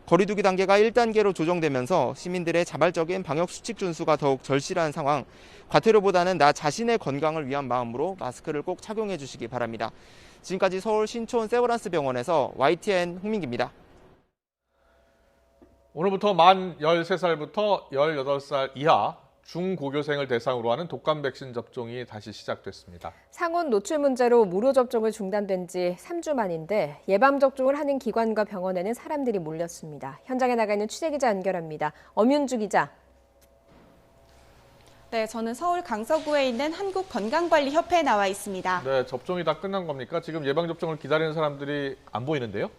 거리두기 단계가 1단계로 조정되면서 시민들의 자발적인 방역수칙 준수가 더욱 절실한 상황, 과태료보다는 나 자신의 건강을 위한 마음으로 마스크를 꼭 착용해 주시기 바랍니다. 지금까지 서울 신촌 세브란스 병원에서 YTN 홍민기입니다. 오늘부터 만 13살부터 18살 이하 중고교생을 대상으로 하는 독감 백신 접종이 다시 시작됐습니다. 상온 노출 문제로 무료 접종을 중단된 지 3주 만인데 예방 접종을 하는 기관과 병원에는 사람들이 몰렸습니다. 현장에 나가 있는 취재기자 연결합니다. 엄윤주 기자. 네, 저는 서울 강서구에 있는 한국건강관리협회에 나와 있습니다. 네, 접종이 다 끝난 겁니까? 지금 예방 접종을 기다리는 사람들이 안 보이는데요?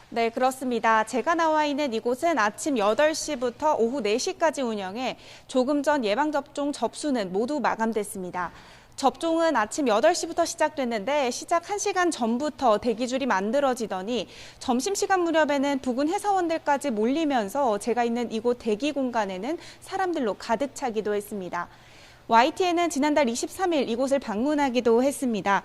네, 그렇습니다. 제가 나와 있는 이곳은 아침 8시부터 오후 4시까지 운영해 조금 전 예방접종 접수는 모두 마감됐습니다. 접종은 아침 8시부터 시작됐는데 시작 1시간 전부터 대기줄이 만들어지더니 점심시간 무렵에는 부근 회사원들까지 몰리면서 제가 있는 이곳 대기 공간에는 사람들로 가득 차기도 했습니다. YTN은 지난달 23일 이곳을 방문하기도 했습니다.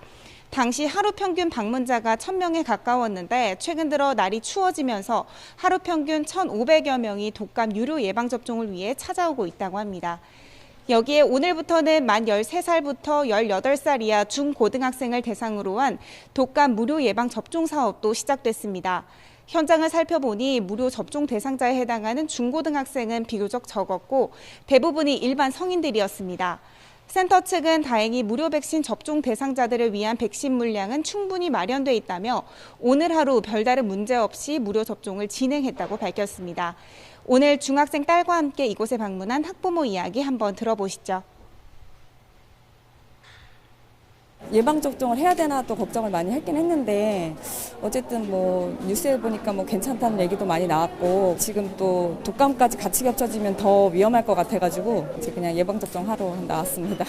당시 하루 평균 방문자가 1,000명에 가까웠는데 최근 들어 날이 추워지면서 하루 평균 1,500여 명이 독감 유료 예방접종을 위해 찾아오고 있다고 합니다. 여기에 오늘부터는 만 13살부터 18살 이하 중고등학생을 대상으로 한 독감 무료 예방 접종 사업도 시작됐습니다. 현장을 살펴보니 무료 접종 대상자에 해당하는 중고등학생은 비교적 적었고 대부분이 일반 성인들이었습니다. 센터 측은 다행히 무료 백신 접종 대상자들을 위한 백신 물량은 충분히 마련돼 있다며 오늘 하루 별다른 문제 없이 무료 접종을 진행했다고 밝혔습니다. 오늘 중학생 딸과 함께 이곳에 방문한 학부모 이야기 한번 들어보시죠. 예방접종을 해야 되나 또 걱정을 많이 했긴 했는데 어쨌든 뭐 뉴스에 보니까 뭐 괜찮다는 얘기도 많이 나왔고 지금 또 독감까지 같이 겹쳐지면 더 위험할 것 같아가지고 이제 그냥 예방접종 하러 나왔습니다.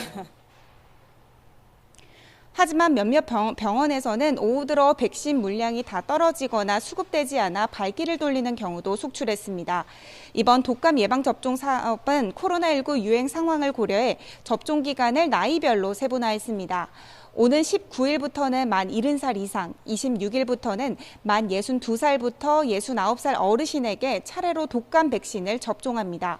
하지만 몇몇 병원에서는 오후 들어 백신 물량이 다 떨어지거나 수급되지 않아 발길을 돌리는 경우도 속출했습니다. 이번 독감 예방접종 사업은 코로나19 유행 상황을 고려해 접종 기간을 나이별로 세분화했습니다. 오는 19일부터는 만 70살 이상, 26일부터는 만 62살부터 69살 어르신에게 차례로 독감 백신을 접종합니다.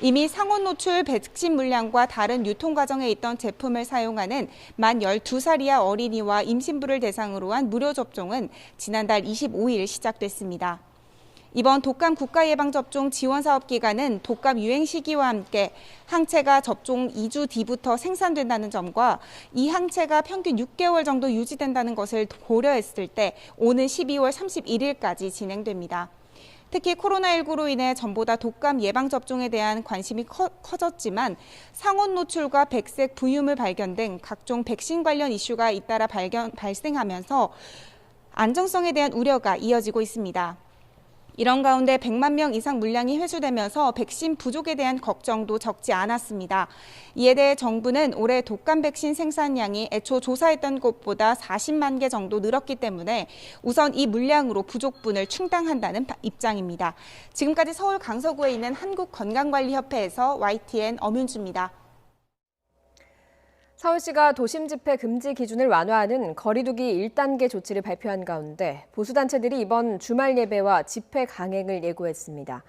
이미 상온 노출 백신 물량과 다른 유통 과정에 있던 제품을 사용하는 만 12살 이하 어린이와 임신부를 대상으로 한 무료 접종은 지난달 25일 시작됐습니다. 이번 독감 국가예방접종 지원사업 기간은 독감 유행 시기와 함께 항체가 접종 2주 뒤부터 생산된다는 점과 이 항체가 평균 6개월 정도 유지된다는 것을 고려했을 때 오는 12월 31일까지 진행됩니다. 특히 코로나19로 인해 전보다 독감 예방접종에 대한 관심이 커졌지만 상온 노출과 백색 부유물 발견 등 각종 백신 관련 이슈가 잇따라 발생하면서 안정성에 대한 우려가 이어지고 있습니다. 이런 가운데 100만 명 이상 물량이 회수되면서 백신 부족에 대한 걱정도 적지 않았습니다. 이에 대해 정부는 올해 독감 백신 생산량이 애초 조사했던 것보다 40만 개 정도 늘었기 때문에 우선 이 물량으로 부족분을 충당한다는 입장입니다. 지금까지 서울 강서구에 있는 한국건강관리협회에서 YTN 엄윤주입니다. 서울시가 도심 집회 금지 기준을 완화하는 거리두기 1단계 조치를 발표한 가운데 보수단체들이 이번 주말 예배와 집회 강행을 예고했습니다.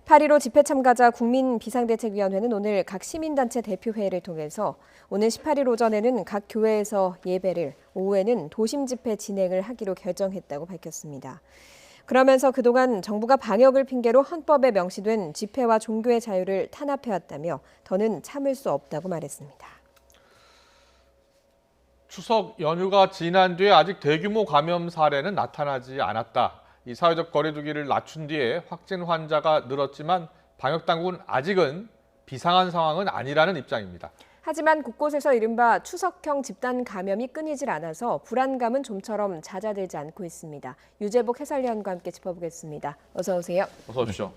8.15 집회 참가자 국민비상대책위원회는 오늘 각 시민단체 대표회의를 통해서 오는 18일 오전에는 각 교회에서 예배를, 오후에는 도심 집회 진행을 하기로 결정했다고 밝혔습니다. 그러면서 그동안 정부가 방역을 핑계로 헌법에 명시된 집회와 종교의 자유를 탄압해왔다며 더는 참을 수 없다고 말했습니다. 추석 연휴가 지난 뒤에 아직 대규모 감염 사례는 나타나지 않았다. 이 사회적 거리두기를 낮춘 뒤에 확진 환자가 늘었지만 방역당국은 아직은 비상한 상황은 아니라는 입장입니다. 하지만 곳곳에서 이른바 추석형 집단 감염이 끊이질 않아서 불안감은 좀처럼 잦아들지 않고 있습니다. 유재복 해설위원과 함께 짚어보겠습니다. 어서 오세요. 어서 오십시오.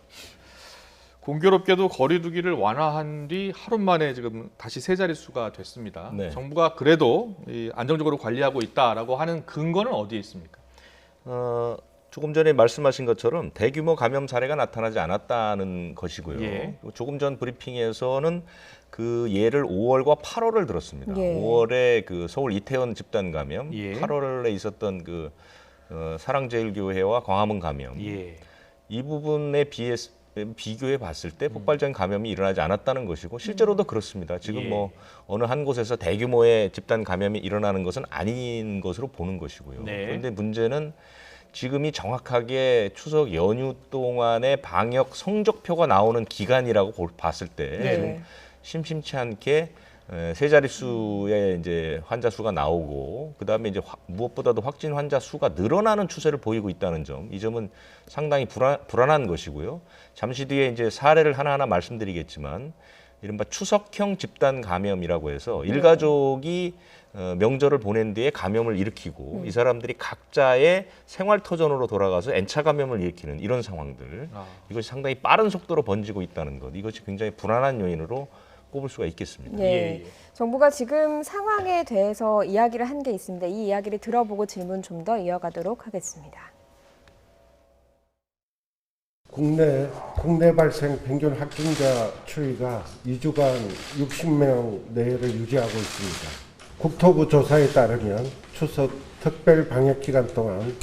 공교롭게도 거리두기를 완화한 뒤 하루 만에 지금 다시 세 자릿수가 됐습니다. 네. 정부가 그래도 안정적으로 관리하고 있다라고 하는 근거는 어디에 있습니까? 조금 전에 말씀하신 것처럼 대규모 감염 사례가 나타나지 않았다는 것이고요. 예. 조금 전 브리핑에서는 그 예를 5월과 8월을 들었습니다. 예. 5월에 그 서울 이태원 집단 감염, 예. 8월에 있었던 그 사랑제일교회와 광화문 감염. 예. 이 부분에 비교해 봤을 때 폭발적인 감염이 일어나지 않았다는 것이고 실제로도 그렇습니다. 지금 예. 뭐 어느 한 곳에서 대규모의 집단 감염이 일어나는 것은 아닌 것으로 보는 것이고요. 네. 그런데 문제는 지금이 정확하게 추석 연휴 동안의 방역 성적표가 나오는 기간이라고 봤을 때 네. 좀 심심치 않게 세 자릿수의 이제 환자 수가 나오고 그다음에 이제 무엇보다도 확진 환자 수가 늘어나는 추세를 보이고 있다는 점, 이 점은 상당히 불안한 것이고요. 잠시 뒤에 이제 사례를 하나하나 말씀드리겠지만 이른바 추석형 집단 감염이라고 해서 일가족이 명절을 보낸 뒤에 감염을 일으키고 이 사람들이 각자의 생활 터전으로 돌아가서 N차 감염을 일으키는 이런 상황들, 이것이 상당히 빠른 속도로 번지고 있다는 것, 이것이 굉장히 불안한 요인으로 꼽을 수가 있겠습니다. 네. 정부가 지금 상황에 대해서 이야기를 한 게 있습니다. 이 이야기를 들어보고 질문 좀 더 이어가도록 하겠습니다. 국내 발생 평균 확진자 추이가 2주간 60명 내외를 유지하고 있습니다. 국토부 조사에 따르면 추석 특별 방역 기간 동안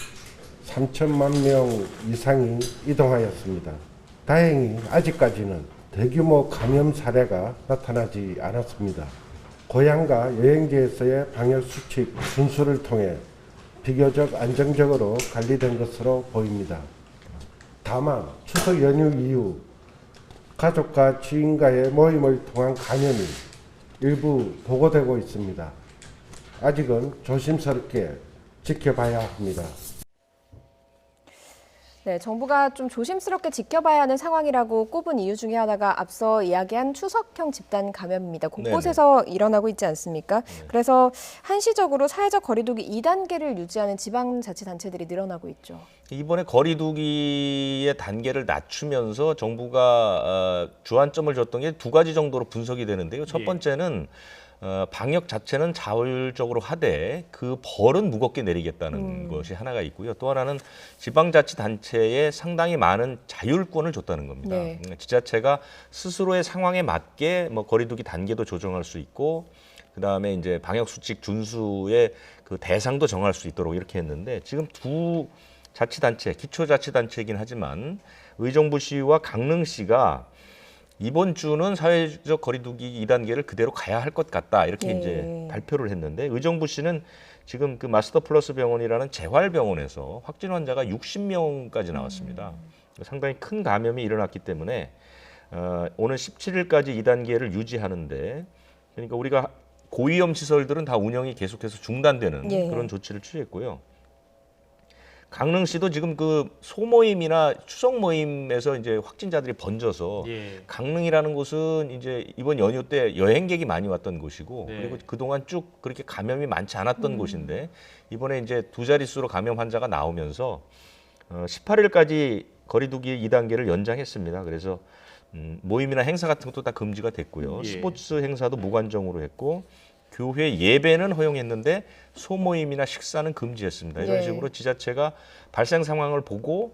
3천만 명 이상이 이동하였습니다. 다행히 아직까지는 대규모 감염 사례가 나타나지 않았습니다. 고향과 여행지에서의 방역 수칙 준수를 통해 비교적 안정적으로 관리된 것으로 보입니다. 다만 추석 연휴 이후 가족과 지인과의 모임을 통한 감염이 일부 보고되고 있습니다. 아직은 조심스럽게 지켜봐야 합니다. 네, 정부가 좀 조심스럽게 지켜봐야 하는 상황이라고 꼽은 이유 중에 하나가 앞서 이야기한 추석형 집단 감염입니다. 곳곳에서 일어나고 있지 않습니까? 그래서 한시적으로 사회적 거리두기 2단계를 유지하는 지방자치단체들이 늘어나고 있죠. 이번에 거리두기의 단계를 낮추면서 정부가 주안점을 줬던 게 두 가지 정도로 분석이 되는데요. 첫 번째는 방역 자체는 자율적으로 하되 그 벌은 무겁게 내리겠다는 것이 하나가 있고요. 또 하나는 지방자치단체에 상당히 많은 자율권을 줬다는 겁니다. 네. 지자체가 스스로의 상황에 맞게 뭐 거리두기 단계도 조정할 수 있고, 그 다음에 이제 방역 수칙 준수의 그 대상도 정할 수 있도록 이렇게 했는데, 지금 두 자치단체, 기초자치단체이긴 하지만 의정부시와 강릉시가 이번 주는 사회적 거리두기 2단계를 그대로 가야 할 것 같다, 이렇게 이제 발표를 했는데, 의정부시는 지금 그 마스터 플러스 병원이라는 재활병원에서 확진 환자가 60명까지 나왔습니다. 상당히 큰 감염이 일어났기 때문에 오늘 17일까지 2단계를 유지하는데, 그러니까 우리가 고위험 시설들은 다 운영이 계속해서 중단되는 그런 조치를 취했고요. 강릉시도 지금 그 소모임이나 추석 모임에서 이제 확진자들이 번져서 강릉이라는 곳은 이제 이번 연휴 때 여행객이 많이 왔던 곳이고, 그리고 그동안 쭉 그렇게 감염이 많지 않았던 곳인데, 이번에 이제 두 자릿수로 감염 환자가 나오면서 18일까지 거리두기 2단계를 연장했습니다. 그래서 모임이나 행사 같은 것도 다 금지가 됐고요. 스포츠 행사도 무관정으로 했고, 교회 예배는 허용했는데 소모임이나 식사는 금지했습니다. 이런 식으로 지자체가 발생 상황을 보고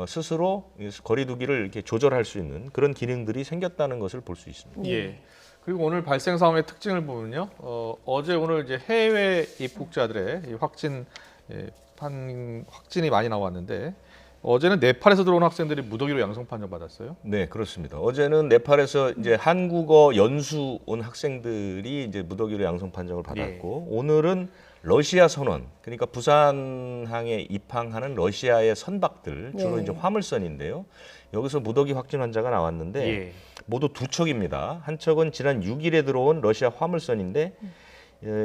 스스로 거리두기를 이렇게 조절할 수 있는 그런 기능들이 생겼다는 것을 볼 수 있습니다. 예. 그리고 오늘 발생 상황의 특징을 보면요, 어제 오늘 이제 해외 입국자들의 이 확진이 많이 나왔는데, 어제는 네팔에서 들어온 학생들이 무더기로 양성 판정 받았어요. 네, 그렇습니다. 어제는 네팔에서 이제 한국어 연수 온 학생들이 이제 무더기로 양성 판정을 받았고, 오늘은 러시아 선원, 그러니까 부산항에 입항하는 러시아의 선박들, 주로 이제 화물선인데요. 여기서 무더기 확진 환자가 나왔는데 모두 두 척입니다. 한 척은 지난 6일에 들어온 러시아 화물선인데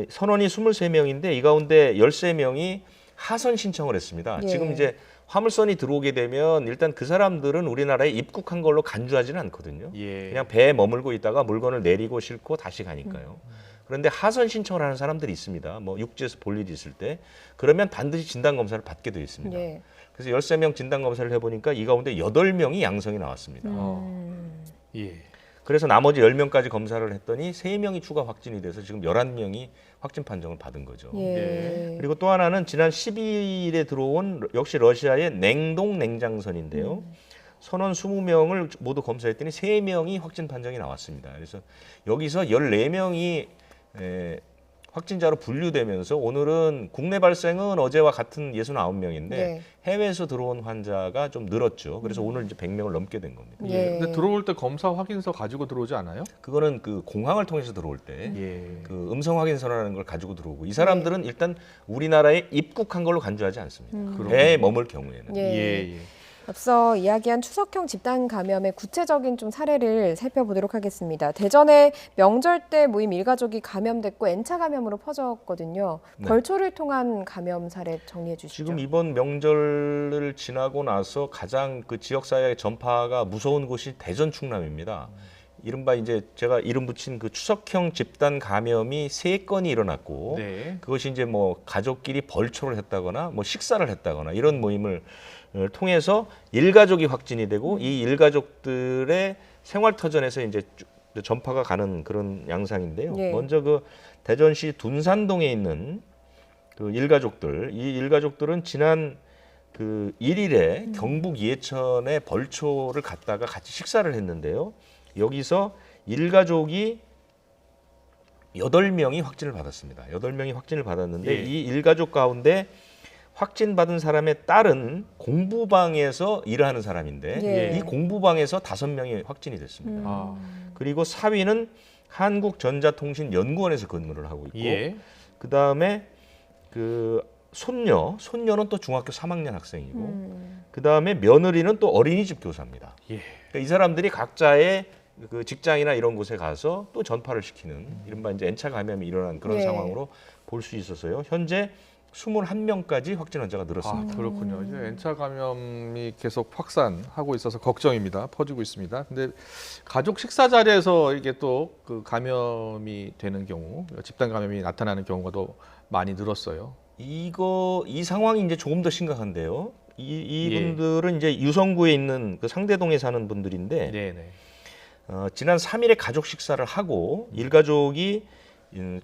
선원이 23명인데 이 가운데 13명이 하선 신청을 했습니다. 지금 이제 화물선이 들어오게 되면 일단 그 사람들은 우리나라에 입국한 걸로 간주하지는 않거든요. 그냥 배에 머물고 있다가 물건을 내리고 싣고 다시 가니까요. 그런데 하선 신청을 하는 사람들이 있습니다. 뭐 육지에서 볼 일이 있을 때 그러면 반드시 진단검사를 받게 되어 있습니다. 그래서 13명 진단검사를 해보니까 이 가운데 8명이 양성이 나왔습니다. 그래서 나머지 10명까지 검사를 했더니 3명이 추가 확진이 돼서 지금 11명이 확진 판정을 받은 거죠. 그리고 또 하나는 지난 12일에 들어온 역시 러시아의 냉동 냉장선인데요. 선원 20명을 모두 검사했더니 3명이 확진 판정이 나왔습니다. 그래서 여기서 14명이 확진자로 분류되면서 오늘은 국내 발생은 어제와 같은 69명인데 해외에서 들어온 환자가 좀 늘었죠. 그래서 오늘 이제 100명을 넘게 된 겁니다. 근데 들어올 때 검사 확인서 가지고 들어오지 않아요? 그거는 그 공항을 통해서 들어올 때 그 음성 확인서라는 걸 가지고 들어오고, 이 사람들은 일단 우리나라에 입국한 걸로 간주하지 않습니다. 배에 머물 경우에는. 앞서 이야기한 추석형 집단 감염의 구체적인 좀 사례를 살펴보도록 하겠습니다. 대전에 명절 때 모임 일가족이 감염됐고 N차 감염으로 퍼졌거든요. 벌초를 통한 감염 사례 정리해 주시죠. 지금 이번 명절을 지나고 나서 가장 그 지역사회의 전파가 무서운 곳이 대전 충남입니다. 이른바 이제 제가 이름 붙인 그 추석형 집단 감염이 3건이 일어났고, 그것이 이제 뭐 가족끼리 벌초를 했다거나 뭐 식사를 했다거나 이런 모임을 통해서 일가족이 확진이 되고, 이 일가족들의 생활터전에서 이제 전파가 가는 그런 양상인데요. 먼저 그 대전시 둔산동에 있는 그 일가족들, 이 일가족들은 지난 그 1일에 경북 예천에 벌초를 갔다가 같이 식사를 했는데요. 여기서 일가족이 8명이 확진을 받았습니다. 8명이 확진을 받았는데 이 일가족 가운데 확진받은 사람의 딸은 공부방에서 일하는 사람인데 이 공부방에서 5명이 확진이 됐습니다. 그리고 사위는 한국전자통신연구원에서 근무를 하고 있고, 그 다음에 그 손녀는 또 중학교 3학년 학생이고, 그 다음에 며느리는 또 어린이집 교사입니다. 그러니까 이 사람들이 각자의 그 직장이나 이런 곳에 가서 또 전파를 시키는 이른바 이제 N차 감염이 일어난 그런 상황으로 볼 수 있어서요. 현재 21명까지 확진 환자가 늘었습니다. 아, 그렇군요. 이제 N차 감염이 계속 확산하고 있어서 걱정입니다. 퍼지고 있습니다. 근데 가족 식사 자리에서 이게 또 그 감염이 되는 경우, 집단 감염이 나타나는 경우가 더 많이 늘었어요. 이 상황이 이제 조금 더 심각한데요. 이분들은 이제 유성구에 있는 그 상대동에 사는 분들인데, 지난 3일에 가족 식사를 하고 일가족이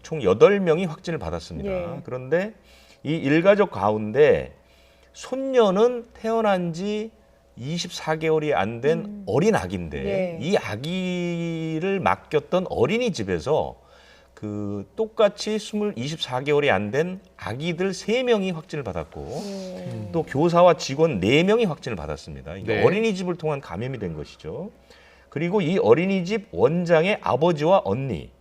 총 8명이 확진을 받았습니다. 그런데 이 일가족 가운데 손녀는 태어난 지 24개월이 안 된 어린 아기인데 이 아기를 맡겼던 어린이집에서 그 똑같이 24개월이 안 된 아기들 3명이 확진을 받았고 또 교사와 직원 4명이 확진을 받았습니다. 이게 어린이집을 통한 감염이 된 것이죠. 그리고 이 어린이집 원장의 아버지와 언니,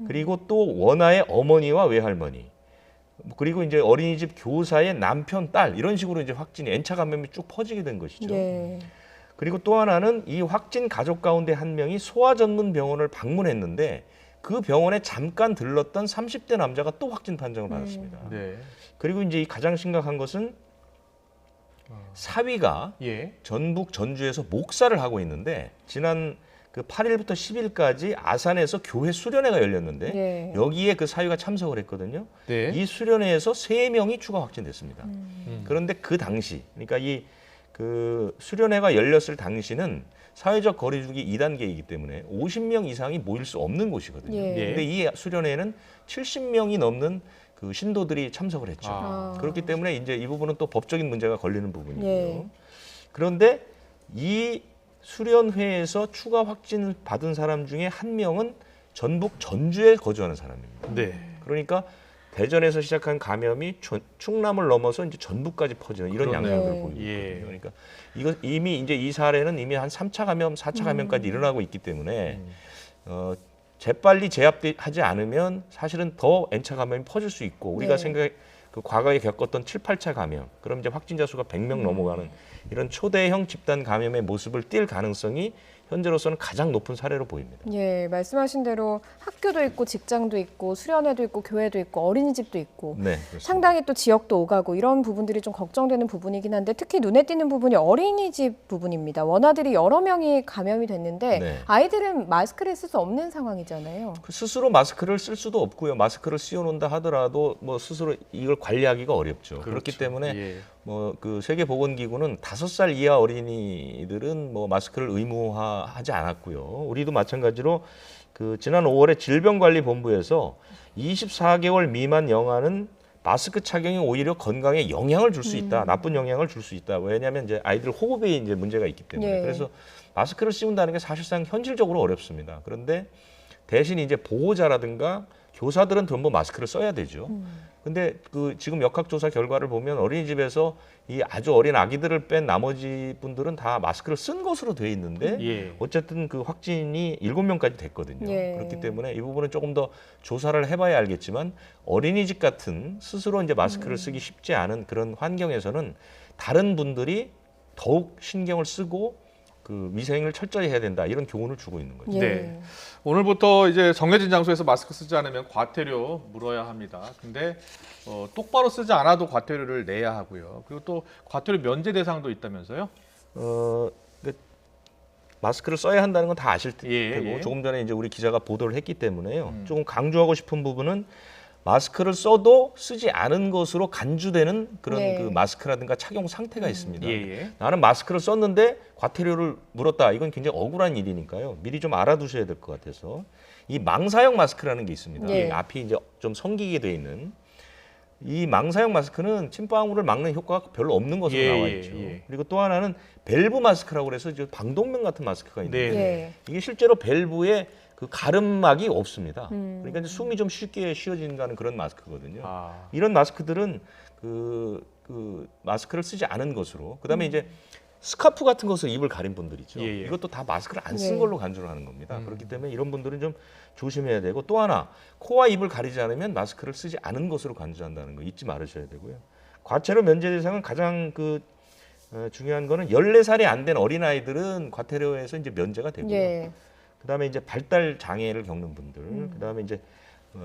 그리고 또 원아의 어머니와 외할머니, 그리고 이제 어린이집 교사의 남편, 딸, 이런 식으로 이제 확진이 N차 감염이 쭉 퍼지게 된 것이죠. 그리고 또 하나는 이 확진 가족 가운데 한 명이 소아 전문 병원을 방문했는데 그 병원에 잠깐 들렀던 30대 남자가 또 확진 판정을 받았습니다. 그리고 이제 가장 심각한 것은 사위가 전북 전주에서 목사를 하고 있는데 지난 그 8일부터 10일까지 아산에서 교회 수련회가 열렸는데 여기에 그 사위가 참석을 했거든요. 이 수련회에서 3명이 추가 확진됐습니다. 그런데 그 당시, 그러니까 이 그 수련회가 열렸을 당시는 사회적 거리두기 2단계이기 때문에 50명 이상이 모일 수 없는 곳이거든요. 근데 이 수련회에는 70명이 넘는 그 신도들이 참석을 했죠. 그렇기 때문에 이제 이 부분은 또 법적인 문제가 걸리는 부분이고요. 그런데 이 수련회에서 추가 확진을 받은 사람 중에 한 명은 전북 전주에 거주하는 사람입니다. 그러니까 대전에서 시작한 감염이 충남을 넘어서 이제 전북까지 퍼지는 이런 양상을 보이고 있거든요. 그러니까 이거 이미 이제 이 사례는 이미 한 3차 감염, 4차 감염까지 일어나고 있기 때문에 재빨리 제압하지 않으면 사실은 더 N차 감염이 퍼질 수 있고 우리가 그 과거에 겪었던 7, 8차 감염, 그럼 이제 확진자 수가 100명 넘어가는 이런 초대형 집단 감염의 모습을 띌 가능성이 현재로서는 가장 높은 사례로 보입니다. 예, 말씀하신 대로 학교도 있고 직장도 있고 수련회도 있고 교회도 있고 어린이집도 있고 상당히 또 지역도 오가고 이런 부분들이 좀 걱정되는 부분이긴 한데 특히 눈에 띄는 부분이 어린이집 부분입니다. 원아들이 여러 명이 감염이 됐는데 아이들은 마스크를 쓸 수 없는 상황이잖아요. 스스로 마스크를 쓸 수도 없고요. 마스크를 씌워놓는다 하더라도 뭐 스스로 이걸 관리하기가 어렵죠. 그렇기 때문에 뭐 그 세계보건기구는 5살 이하 어린이들은 뭐 마스크를 의무화하지 않았고요. 우리도 마찬가지로 그 지난 5월에 질병관리본부에서 24개월 미만 영아는 마스크 착용이 오히려 건강에 영향을 줄 수 있다, 나쁜 영향을 줄 수 있다. 왜냐하면 이제 아이들 호흡에 이제 문제가 있기 때문에 그래서 마스크를 씌운다는 게 사실상 현실적으로 어렵습니다. 그런데 대신 이제 보호자라든가 교사들은 전부 마스크를 써야 되죠. 근데 그 지금 역학조사 결과를 보면 어린이집에서 이 아주 어린 아기들을 뺀 나머지 분들은 다 마스크를 쓴 것으로 돼 있는데 어쨌든 그 확진이 7명까지 됐거든요. 그렇기 때문에 이 부분은 조금 더 조사를 해봐야 알겠지만 어린이집 같은 스스로 이제 마스크를 쓰기 쉽지 않은 그런 환경에서는 다른 분들이 더욱 신경을 쓰고 그 위생을 철저히 해야 된다 이런 교훈을 주고 있는 거죠. 오늘부터 이제 정해진 장소에서 마스크 쓰지 않으면 과태료 물어야 합니다. 근데 똑바로 쓰지 않아도 과태료를 내야 하고요. 그리고 또 과태료 면제 대상도 있다면서요? 마스크를 써야 한다는 건 다 아실 테고 조금 전에 이제 우리 기자가 보도를 했기 때문에요. 조금 강조하고 싶은 부분은 마스크를 써도 쓰지 않은 것으로 간주되는 그런 그 마스크라든가 착용 상태가 있습니다. 나는 마스크를 썼는데 과태료를 물었다. 이건 굉장히 억울한 일이니까요. 미리 좀 알아두셔야 될 것 같아서 이 망사형 마스크라는 게 있습니다. 앞이 이제 좀 성기게 돼 있는 이 망사형 마스크는 침방울을 막는 효과가 별로 없는 것으로 나와 있죠. 그리고 또 하나는 밸브 마스크라고 해서 이제 방독면 같은 마스크가 있는데 이게 실제로 밸브에 그 가름막이 없습니다. 그러니까 이제 숨이 좀 쉽게 쉬어진다는 그런 마스크거든요. 이런 마스크들은 그 마스크를 쓰지 않은 것으로, 그다음에 이제 스카프 같은 것을 입을 가린 분들이죠. 이것도 다 마스크를 안 쓴 걸로 간주를 하는 겁니다. 그렇기 때문에 이런 분들은 좀 조심해야 되고, 또 하나 코와 입을 가리지 않으면 마스크를 쓰지 않은 것으로 간주한다는 거 잊지 말으셔야 되고요. 과태료 면제 대상은 가장 중요한 거는 14살이 안 된 어린아이들은 과태료에서 이제 면제가 되고요. 그다음에 이제 발달 장애를 겪는 분들, 그다음에 이제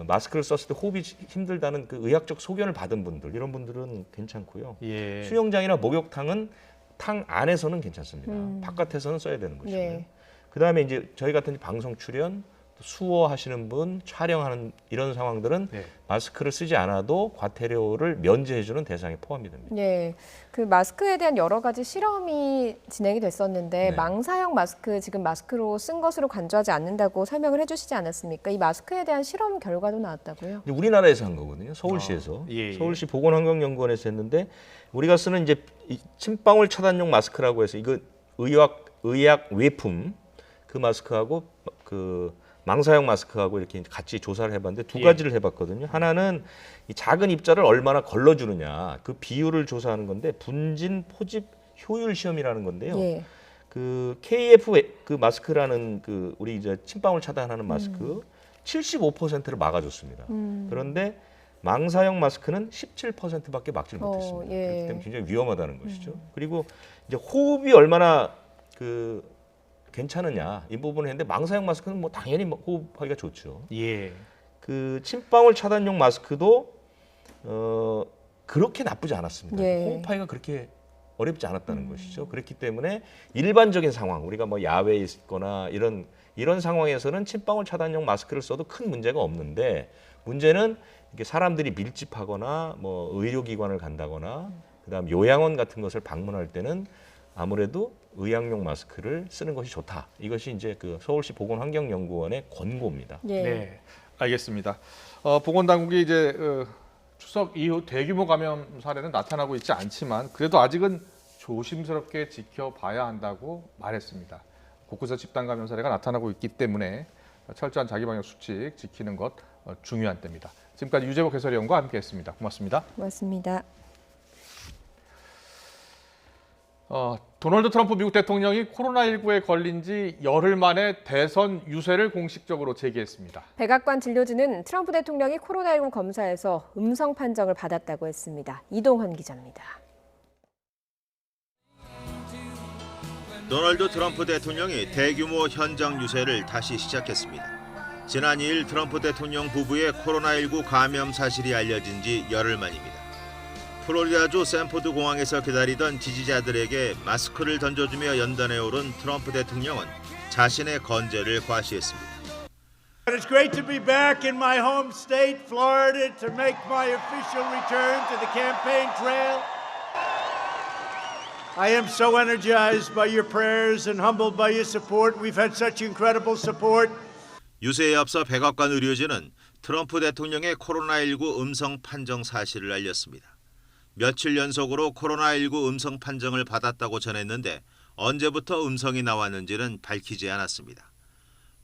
마스크를 썼을 때 호흡이 힘들다는 그 의학적 소견을 받은 분들 이런 분들은 괜찮고요. 예. 수영장이나 목욕탕은 탕 안에서는 괜찮습니다. 바깥에서는 써야 되는 것이고요. 예. 그다음에 이제 저희 같은 방송 출연, 수어하시는 분, 촬영하는 이런 상황들은 네. 마스크를 쓰지 않아도 과태료를 면제해주는 대상에 포함이 됩니다. 네, 그 마스크에 대한 여러 가지 실험이 진행이 됐었는데 네. 망사형 마스크, 지금 마스크로 쓴 것으로 간주하지 않는다고 설명을 해주시지 않았습니까? 이 마스크에 대한 실험 결과도 나왔다고요? 이제 우리나라에서 한 거거든요. 서울시에서. 예. 서울시 보건환경연구원에서 했는데 우리가 쓰는 이제 이 침방울 차단용 마스크라고 해서 이거 의약 외품 그 마스크하고 그 망사형 마스크하고 이렇게 같이 조사를 해봤는데 두 가지를 해봤거든요. 하나는 이 작은 입자를 얼마나 걸러주느냐 그 비율을 조사하는 건데 분진 포집 효율 시험이라는 건데요. 예. 그 KF 그 마스크라는 그 우리 이제 침방울 차단하는 마스크 75%를 막아줬습니다. 그런데 망사형 마스크는 17%밖에 막지 못했습니다. 예. 그렇기 때문에 굉장히 위험하다는 것이죠. 그리고 이제 호흡이 얼마나 그 괜찮으냐 이 부분을 했는데 망사형 마스크는 뭐 당연히 호흡하기가 좋죠. 예. 그 침방울 차단용 마스크도 그렇게 나쁘지 않았습니다. 예. 호흡하기가 그렇게 어렵지 않았다는 것이죠. 그렇기 때문에 일반적인 상황 우리가 뭐 야외에 있거나 이런 상황에서는 침방울 차단용 마스크를 써도 큰 문제가 없는데 문제는 이렇게 사람들이 밀집하거나 뭐 의료기관을 간다거나 그다음 요양원 같은 것을 방문할 때는 아무래도 의학용 마스크를 쓰는 것이 좋다. 이것이 이제 그 서울시 보건환경연구원의 권고입니다. 예. 네, 알겠습니다. 보건당국이 이제 추석 이후 대규모 감염 사례는 나타나고 있지 않지만 그래도 아직은 조심스럽게 지켜봐야 한다고 말했습니다. 곳곳에 집단 감염 사례가 나타나고 있기 때문에 철저한 자기방역 수칙 지키는 것 중요한 때입니다. 지금까지 유재복 해설위원과 함께했습니다. 고맙습니다. 고맙습니다. 도널드 트럼프 미국 대통령이 코로나19에 걸린 지 열흘 만에 대선 유세를 공식적으로 재개했습니다. 백악관 진료진은 트럼프 대통령이 코로나19 검사에서 음성 판정을 받았다고 했습니다. 이동환 기자입니다. 도널드 트럼프 대통령이 대규모 현장 유세를 다시 시작했습니다. 지난 2일 트럼프 대통령 부부의 코로나19 감염 사실이 알려진 지 열흘 만입니다. 플로리다주 샌포드 공항에서 기다리던 지지자들에게 마스크를 던져주며 연단에 오른 트럼프 대통령은 자신의 건재를 과시했습니다. It's great to be back in my home state, Florida, to make my official return to the campaign trail. I am so energized by your prayers and humbled by your support. We've had such incredible support. 유세에 앞서 백악관 의료진은 트럼프 대통령의 코로나19 음성 판정 사실을 알렸습니다. 며칠 연속으로 코로나19 음성 판정을 받았다고 전했는데 언제부터 음성이 나왔는지는 밝히지 않았습니다.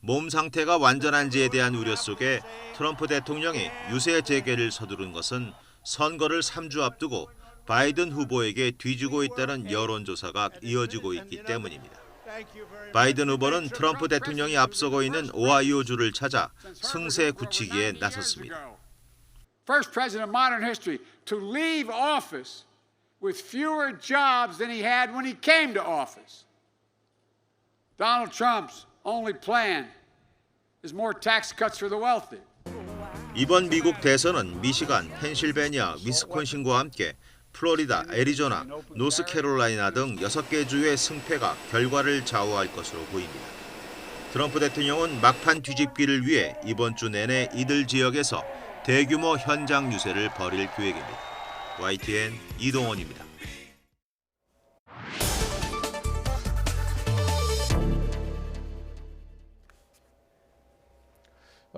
몸 상태가 완전한지에 대한 우려 속에 트럼프 대통령이 유세 재개를 서두른 것은 선거를 3주 앞두고 바이든 후보에게 뒤지고 있다는 여론조사가 이어지고 있기 때문입니다. 바이든 후보는 트럼프 대통령이 앞서고 있는 오하이오주를 찾아 승세 굳히기에 나섰습니다. First president in modern history to leave office with fewer jobs than he had when he came to office. Donald Trump's only plan is more tax cuts for the wealthy. 이번 미국 대선은 미시간, 펜실베니아, 위스콘신과 함께 플로리다, 애리조나, 노스캐롤라이나 등 6개 주의 승패가 결과를 좌우할 것으로 보입니다. 트럼프 대통령은 막판 뒤집기를 위해 이번 주 내내 이들 지역에서 대규모 현장 유세를 벌일 계획입니다. YTN 이동원입니다.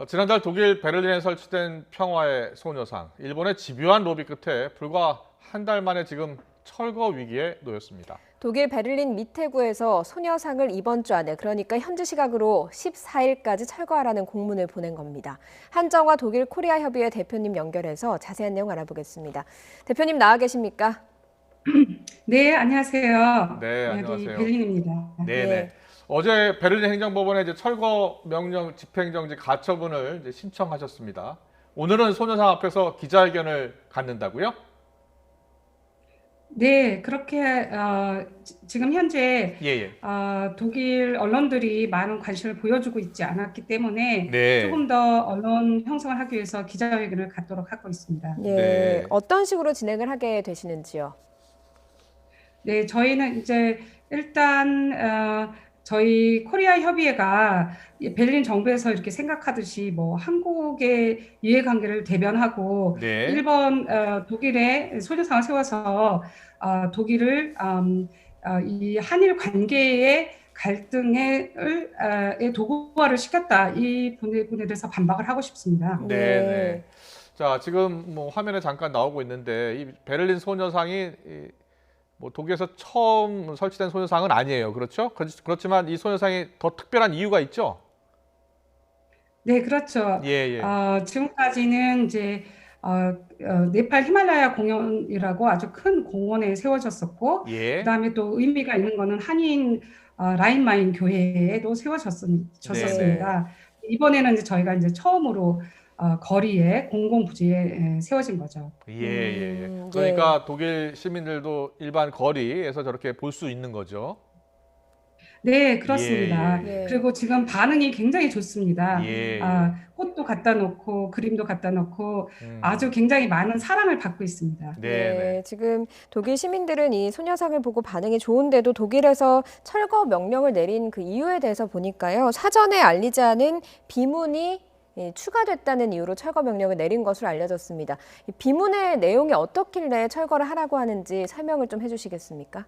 지난달 독일 베를린에 설치된 평화의 소녀상, 일본의 집요한 로비 끝에 불과 한 달 만에 지금 철거 위기에 놓였습니다. 독일 베를린 미테구에서 소녀상을 이번 주 안에, 그러니까 현지 시각으로 14일까지 철거하라는 공문을 보낸 겁니다. 한정화 독일 코리아 협의회 대표님 연결해서 자세한 내용 알아보겠습니다. 대표님 나와 계십니까? 네, 안녕하세요. 네, 여기 안녕하세요. 베를린입니다. 네네. 어제 베를린 행정법원에 이제 철거 명령 집행정지 가처분을 이제 신청하셨습니다. 오늘은 소녀상 앞에서 기자회견을 갖는다고요? 네, 그렇게 지금 현재 예, 예. 독일 언론들이 많은 관심을 보여주고 있지 않았기 때문에 네. 조금 더 언론 형성을 하기 위해서 기자회견을 갖도록 하고 있습니다. 예, 네. 어떤 식으로 진행을 하게 되시는지요? 네, 저희는 이제 일단 저희 코리아 협의회가 베를린 정부에서 이렇게 생각하듯이 뭐 한국의 이해관계를 대변하고 네. 일본, 독일의 소녀상을 세워서 독일을 이 한일 관계의 갈등의 도구화를 시켰다. 이 부분에 대해서 반박을 하고 싶습니다. 네, 네. 자, 지금 뭐 화면에 잠깐 나오고 있는데 이 베를린 소녀상이 뭐 독일에서 처음 설치된 소녀상은 아니에요. 그렇죠? 그렇지만 이 소녀상이 더 특별한 이유가 있죠? 네, 그렇죠. 예, 예. 지금까지는 이제 네팔 히말라야 공원이라고 아주 큰 공원에 세워졌었고, 예. 그다음에 또 의미가 있는 거는 한인 라인마인 교회에도 세워졌었습니다. 이번에는 이제 저희가 이제 처음으로 거리에 공공부지에 세워진 거죠. 예, 예, 예. 그러니까 독일 시민들도 일반 거리에서 저렇게 볼 수 있는 거죠. 네, 그렇습니다. 예, 예. 그리고 지금 반응이 굉장히 좋습니다. 예, 예. 꽃도 갖다 놓고 그림도 갖다 놓고 아주 굉장히 많은 사랑을 받고 있습니다. 네, 지금 독일 시민들은 이 소녀상을 보고 반응이 좋은데도 독일에서 철거 명령을 내린 그 이유에 대해서 보니까요. 사전에 알리지 않은 비문이 추가됐다는 이유로 철거 명령을 내린 것으로 알려졌습니다. 이 비문의 내용이 어떻길래 철거를 하라고 하는지 설명을 좀 해주시겠습니까?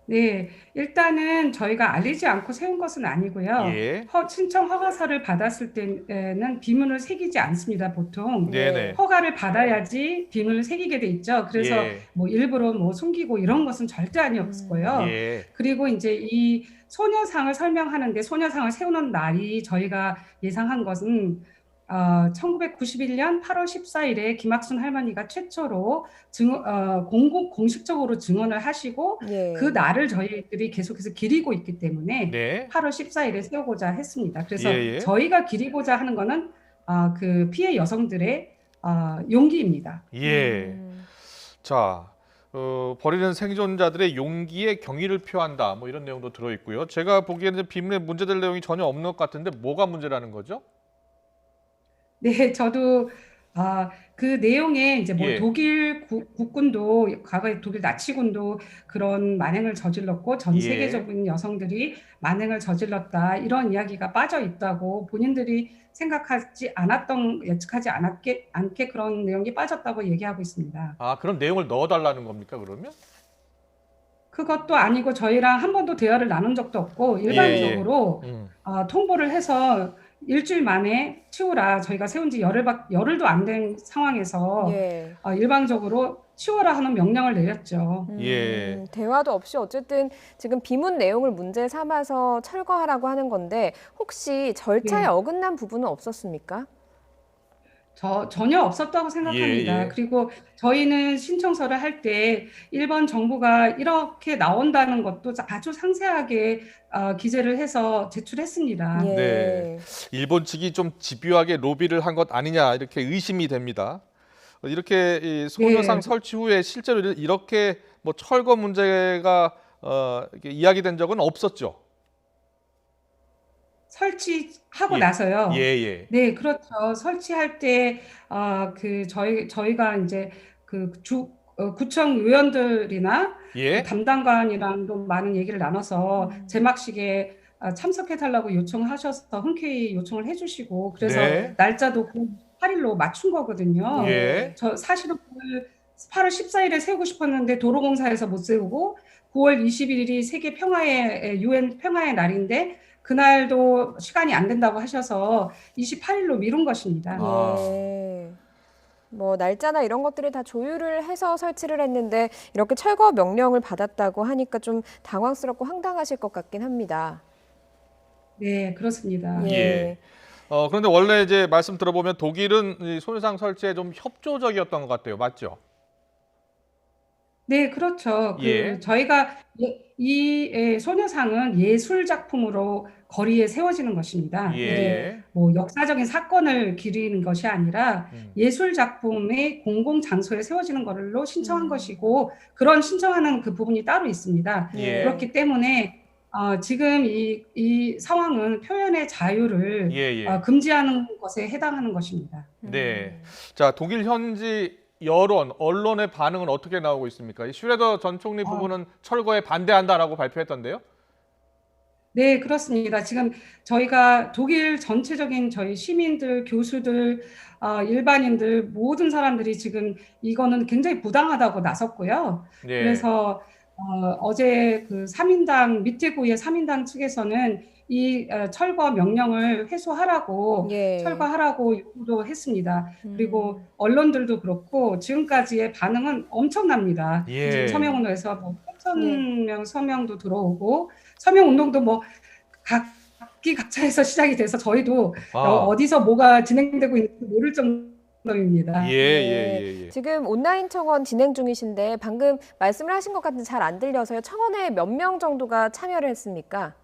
네, 일단은 저희가 알리지 않고 세운 것은 아니고요. 예. 신청 허가서를 받았을 때는 비문을 새기지 않습니다, 보통. 네네. 허가를 받아야지 비문을 새기게 돼 있죠. 그래서 예. 뭐 일부러 뭐 숨기고 이런 것은 절대 아니었고요. 예. 그리고 이제 이 소녀상을 설명하는데 소녀상을 세우는 날이 저희가 예상한 것은 1991년 8월 14일에 김학순 할머니가 최초로 공식적으로 증언을 하시고 그 날을 저희들이 계속해서 기리고 있기 때문에 네. 8월 14일에 세우고자 했습니다. 그래서 예, 예. 저희가 기리고자 하는 거는 그 피해 여성들의 용기입니다. 예. 자, 버리는 생존자들의 용기에 경의를 표한다. 뭐 이런 내용도 들어있고요. 제가 보기에는 비문에 문제될 내용이 전혀 없는 것 같은데 뭐가 문제라는 거죠? 네, 저도 그 내용에 이제 뭐 예. 독일 국군도 과거에 독일 나치군도 그런 만행을 저질렀고 전 예. 세계적인 여성들이 만행을 저질렀다 이런 이야기가 빠져 있다고 본인들이 예측하지 않게 그런 내용이 빠졌다고 얘기하고 있습니다. 아, 그런 내용을 넣어달라는 겁니까, 그러면? 그것도 아니고 저희랑 한 번도 대화를 나눈 적도 없고 일반적으로 통보를 해서 일주일 만에 치우라. 저희가 세운 지 열흘도 안 된 상황에서 일방적으로 치워라 하는 명령을 내렸죠. 예. 대화도 없이 어쨌든 지금 비문 내용을 문제 삼아서 철거하라고 하는 건데 혹시 절차에 네. 어긋난 부분은 없었습니까? 전혀 없었다고 생각합니다. 예, 예. 그리고 저희는 신청서를 할 때 일본 정부가 이렇게 나온다는 것도 아주 상세하게 기재를 해서 제출했습니다. 네. 일본 측이 좀 집요하게 로비를 한 것 아니냐 이렇게 의심이 됩니다. 이렇게 이 소녀상 설치 후에 실제로 이렇게 뭐 철거 문제가 이렇게 이야기된 적은 없었죠. 설치하고 예. 나서요. 예, 예. 네, 그렇죠. 설치할 때 저희가 이제 그 구청 의원들이나 예. 담당관이랑도 많은 얘기를 나눠서 제막식에 참석해달라고 요청하셔서 흔쾌히 요청을 해주시고 그래서 네. 날짜도 8일로 맞춘 거거든요. 예. 저 사실은 8월 14일에 세우고 싶었는데 도로공사에서 못 세우고 9월 21일이 세계 평화의 UN 평화의 날인데 그날도 시간이 안 된다고 하셔서 28일로 미룬 것입니다. 네. 뭐 날짜나 이런 것들을 다 조율을 해서 설치를 했는데 이렇게 철거 명령을 받았다고 하니까 좀 당황스럽고 황당하실 것 같긴 합니다. 네, 그렇습니다. 예. 그런데 원래 이제 말씀 들어보면 독일은 이 소녀상 설치에 좀 협조적이었던 것 같아요. 맞죠? 네, 그렇죠. 예. 저희가 이 소녀상은 예술 작품으로 거리에 세워지는 것입니다. 예. 이게 뭐 역사적인 사건을 기리는 것이 아니라 예술 작품의 공공 장소에 세워지는 걸로 신청한 것이고 그런 신청하는 그 부분이 따로 있습니다. 예. 그렇기 때문에 지금 이 상황은 표현의 자유를 예. 금지하는 것에 해당하는 것입니다. 네. 자, 독일 현지 여론, 언론의 반응은 어떻게 나오고 있습니까? 이 슈레더 전 총리 부부는 철거에 반대한다라고 발표했던데요. 네, 그렇습니다. 지금 저희가 독일 전체적인 저희 시민들, 교수들, 일반인들 모든 사람들이 지금 이거는 굉장히 부당하다고 나섰고요. 네. 그래서 어제 그 3인당 미테구의 3인당 측에서는 이 철거 명령을 회수하라고 철거하라고 요구도 했습니다. 그리고 언론들도 그렇고 지금까지의 반응은 엄청납니다. 예. 지금 서명운동에서 뭐 8,000명 서명도 들어오고 서명운동도 뭐 각기각자에서 시작이 돼서 저희도 어디서 뭐가 진행되고 있는지 모를 정도입니다. 예. 지금 온라인 청원 진행 중이신데 방금 말씀을 하신 것 같은데 잘 안 들려서요. 청원에 몇 명 정도가 참여를 했습니까?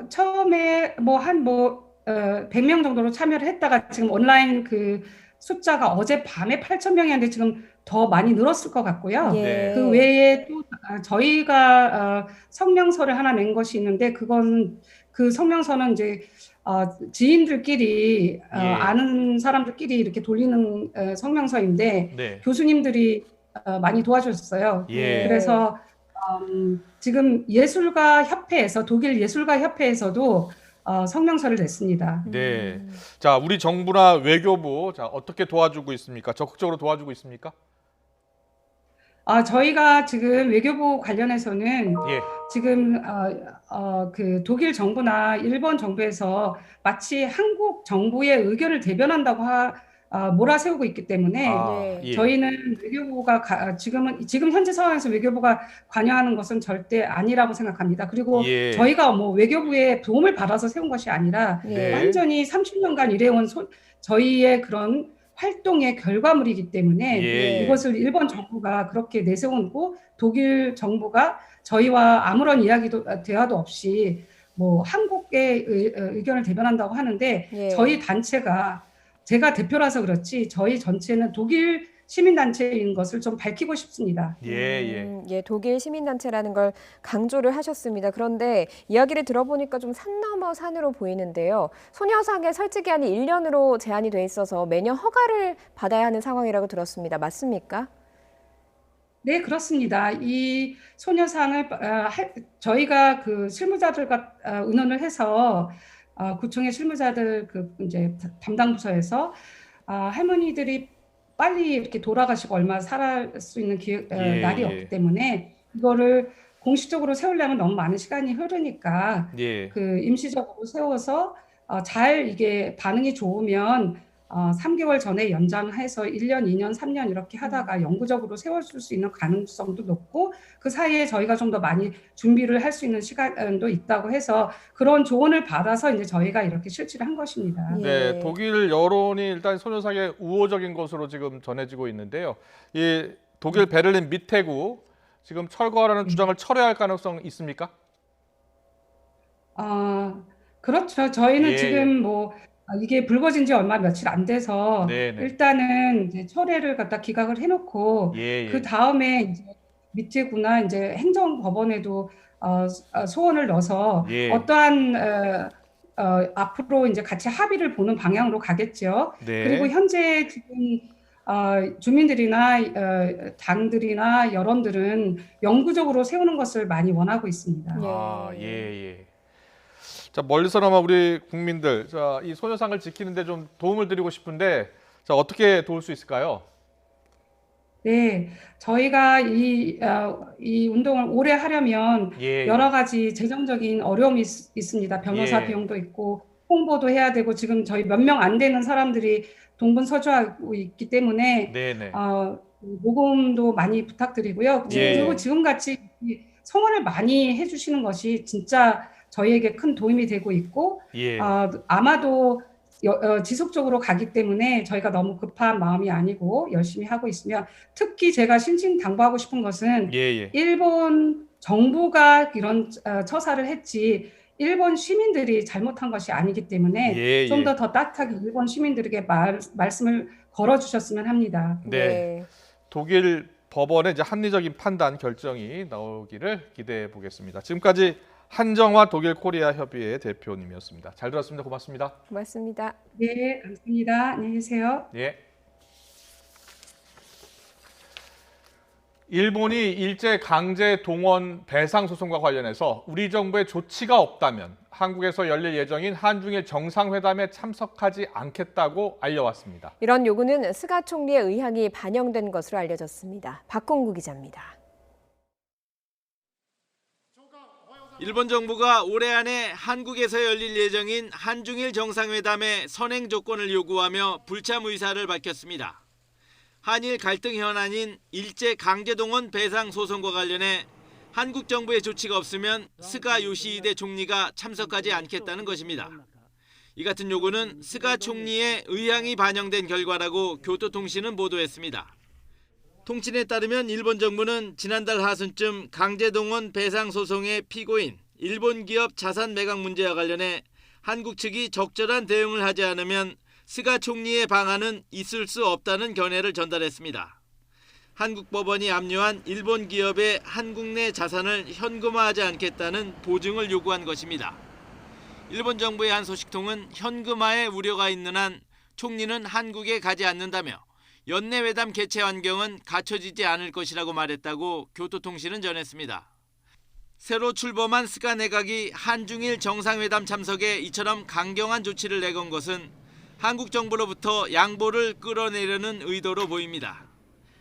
처음에 100명 정도로 참여를 했다가 지금 온라인 그 숫자가 어젯밤에 8,000명이었는데 지금 더 많이 늘었을 것 같고요. 예. 그 외에 또 저희가 성명서를 하나 낸 것이 있는데 그 성명서는 이제 지인들끼리 아는 사람들끼리 이렇게 돌리는 성명서인데 네. 교수님들이 많이 도와주셨어요. 예. 그래서 지금 독일 예술가 협회에서도 성명서를 냈습니다. 네. 자, 우리 정부나 외교부 어떻게 도와주고 있습니까? 적극적으로 도와주고 있습니까? 저희가 지금 외교부 관련해서는 예. 지금 그 독일 정부나 일본 정부에서 마치 한국 정부의 의견을 대변한다고 몰아세우고 있기 때문에 예. 저희는 외교부가 지금 현재 상황에서 외교부가 관여하는 것은 절대 아니라고 생각합니다. 그리고 예. 저희가 뭐 외교부의 도움을 받아서 세운 것이 아니라 네. 완전히 30년간 일해온 저희의 그런 활동의 결과물이기 때문에 예. 이것을 일본 정부가 그렇게 내세우고 독일 정부가 저희와 아무런 대화도 없이 뭐 한국의 의견을 대변한다고 하는데 저희 단체가 제가 대표라서 그렇지 저희 전체는 독일 시민단체인 것을 좀 밝히고 싶습니다. 독일 시민단체라는 걸 강조를 하셨습니다. 그런데 이야기를 들어보니까 좀 산 넘어 산으로 보이는데요. 소녀상의 설치 기한이 1년으로 제한이 돼 있어서 매년 허가를 받아야 하는 상황이라고 들었습니다. 맞습니까? 네, 그렇습니다. 이 소녀상을 저희가 그 실무자들과 의논을 해서 구청의 실무자들 이제 담당 부서에서 할머니들이 빨리 이렇게 돌아가시고 얼마 살아갈 수 있는 날이 없기 때문에 이거를 공식적으로 세우려면 너무 많은 시간이 흐르니까 그 임시적으로 세워서 잘 이게 반응이 좋으면 3개월 전에 연장해서 1년, 2년, 3년 이렇게 하다가 영구적으로 세워줄 수 있는 가능성도 높고 그 사이에 저희가 좀 더 많이 준비를 할 수 있는 시간도 있다고 해서 그런 조언을 받아서 이제 저희가 이렇게 실시를 한 것입니다. 네, 독일 여론이 일단 소녀상의 우호적인 것으로 지금 전해지고 있는데요. 이 독일 베를린 미테구 지금 철거하라는 주장을 철회할 가능성 있습니까? 그렇죠. 저희는 지금 이게 불거진 지 며칠 안 돼서 일단은 이제 철회를 갖다 기각을 해놓고 그 다음에 이제 미테구나 이제 행정법원에도 소원을 넣어서 어떠한 앞으로 이제 같이 합의를 보는 방향으로 가겠죠. 그리고 현재 지금 주민들이나 당들이나 여론들은 영구적으로 세우는 것을 많이 원하고 있습니다. 자, 멀리서나마 우리 국민들, 이 소녀상을 지키는데 좀 도움을 드리고 싶은데, 어떻게 도울 수 있을까요? 네, 저희가 이 운동을 오래 하려면 여러 가지 재정적인 어려움이 있습니다. 변호사 비용도 있고, 홍보도 해야 되고, 지금 저희 몇 명 안 되는 사람들이 동분서주하고 있기 때문에, 모금도 많이 부탁드리고요. 그리고 지금같이 성원을 많이 해주시는 것이 진짜 저희에게 큰 도움이 되고 있고 아마도 지속적으로 가기 때문에 저희가 너무 급한 마음이 아니고 열심히 하고 있으며 특히 제가 신신당부하고 싶은 것은 일본 정부가 이런 처사를 했지 일본 시민들이 잘못한 것이 아니기 때문에 좀 더 따뜻하게 일본 시민들에게 말씀을 걸어주셨으면 합니다. 네. 독일 법원의 이제 합리적인 판단 결정이 나오기를 기대해 보겠습니다. 지금까지 한정화 독일 코리아 협의회 대표님이었습니다. 잘 들었습니다. 고맙습니다. 고맙습니다. 네, 감사합니다. 안녕히 계세요. 예. 일본이 일제 강제 동원 배상 소송과 관련해서 우리 정부의 조치가 없다면 한국에서 열릴 예정인 한중일 정상회담에 참석하지 않겠다고 알려왔습니다. 이런 요구는 스가 총리의 의향이 반영된 것으로 알려졌습니다. 박홍구 기자입니다. 일본 정부가 올해 안에 한국에서 열릴 예정인 한중일 정상회담의 선행 조건을 요구하며 불참 의사를 밝혔습니다. 한일 갈등 현안인 일제 강제동원 배상 소송과 관련해 한국 정부의 조치가 없으면 스가 요시히데 총리가 참석하지 않겠다는 것입니다. 이 같은 요구는 스가 총리의 의향이 반영된 결과라고 교토통신은 보도했습니다. 통신에 따르면 일본 정부는 지난달 하순쯤 강제동원 배상 소송의 피고인 일본 기업 자산 매각 문제와 관련해 한국 측이 적절한 대응을 하지 않으면 스가 총리의 방안은 있을 수 없다는 견해를 전달했습니다. 한국 법원이 압류한 일본 기업의 한국 내 자산을 현금화하지 않겠다는 보증을 요구한 것입니다. 일본 정부의 한 소식통은 현금화에 우려가 있는 한 총리는 한국에 가지 않는다며 연내회담 개최 환경은 갖춰지지 않을 것이라고 말했다고 교토통신은 전했습니다. 새로 출범한 스가 내각이 한중일 정상회담 참석에 이처럼 강경한 조치를 내건 것은 한국 정부로부터 양보를 끌어내려는 의도로 보입니다.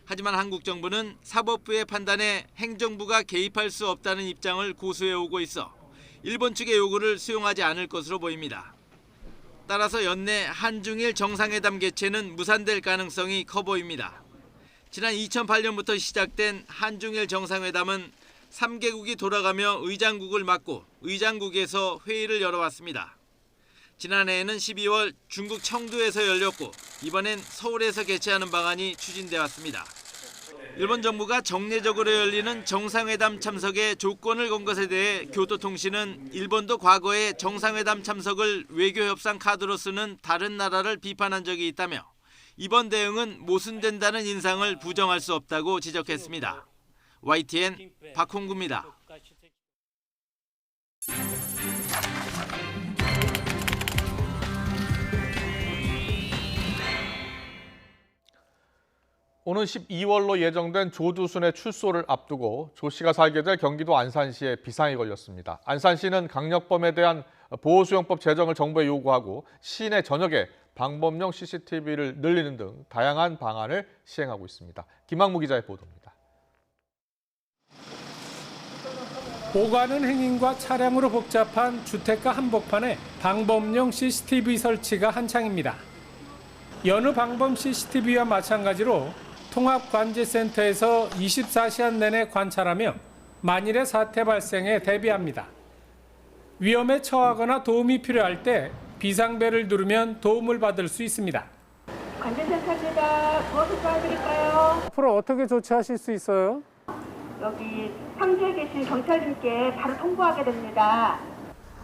하지만 한국 정부는 사법부의 판단에 행정부가 개입할 수 없다는 입장을 고수해오고 있어 일본 측의 요구를 수용하지 않을 것으로 보입니다. 따라서 연내 한중일 정상회담 개최는 무산될 가능성이 커 보입니다. 지난 2008년부터 시작된 한중일 정상회담은 3개국이 돌아가며 의장국을 맡고 의장국에서 회의를 열어왔습니다. 지난해에는 12월 중국 청두에서 열렸고 이번엔 서울에서 개최하는 방안이 추진돼 왔습니다. 일본 정부가 정례적으로 열리는 정상회담 참석에 조건을 건 것에 대해 교토통신은 일본도 과거에 정상회담 참석을 외교협상 카드로 쓰는 다른 나라를 비판한 적이 있다며 이번 대응은 모순된다는 인상을 부정할 수 없다고 지적했습니다. YTN 박홍구입니다. 오는 12월로 예정된 조두순의 출소를 앞두고 조 씨가 살게 될 경기도 안산시에 비상이 걸렸습니다. 안산시는 강력범에 대한 보호수용법 제정을 정부에 요구하고 시내 전역에 방범용 CCTV를 늘리는 등 다양한 방안을 시행하고 있습니다. 김학무 기자의 보도입니다. 오가는 행인과 차량으로 복잡한 주택가 한복판에 방범용 CCTV 설치가 한창입니다. 여느 방범 CCTV와 마찬가지로 통합관제센터에서 24시간 내내 관찰하며 만일의 사태 발생에 대비합니다. 위험에 처하거나 도움이 필요할 때 비상벨을 누르면 도움을 받을 수 있습니다. 관제센터입니다. 무엇을 도와드릴까요? 앞으로 어떻게 조치하실 수 있어요? 여기 상주에 계신 경찰님께 바로 통보하게 됩니다.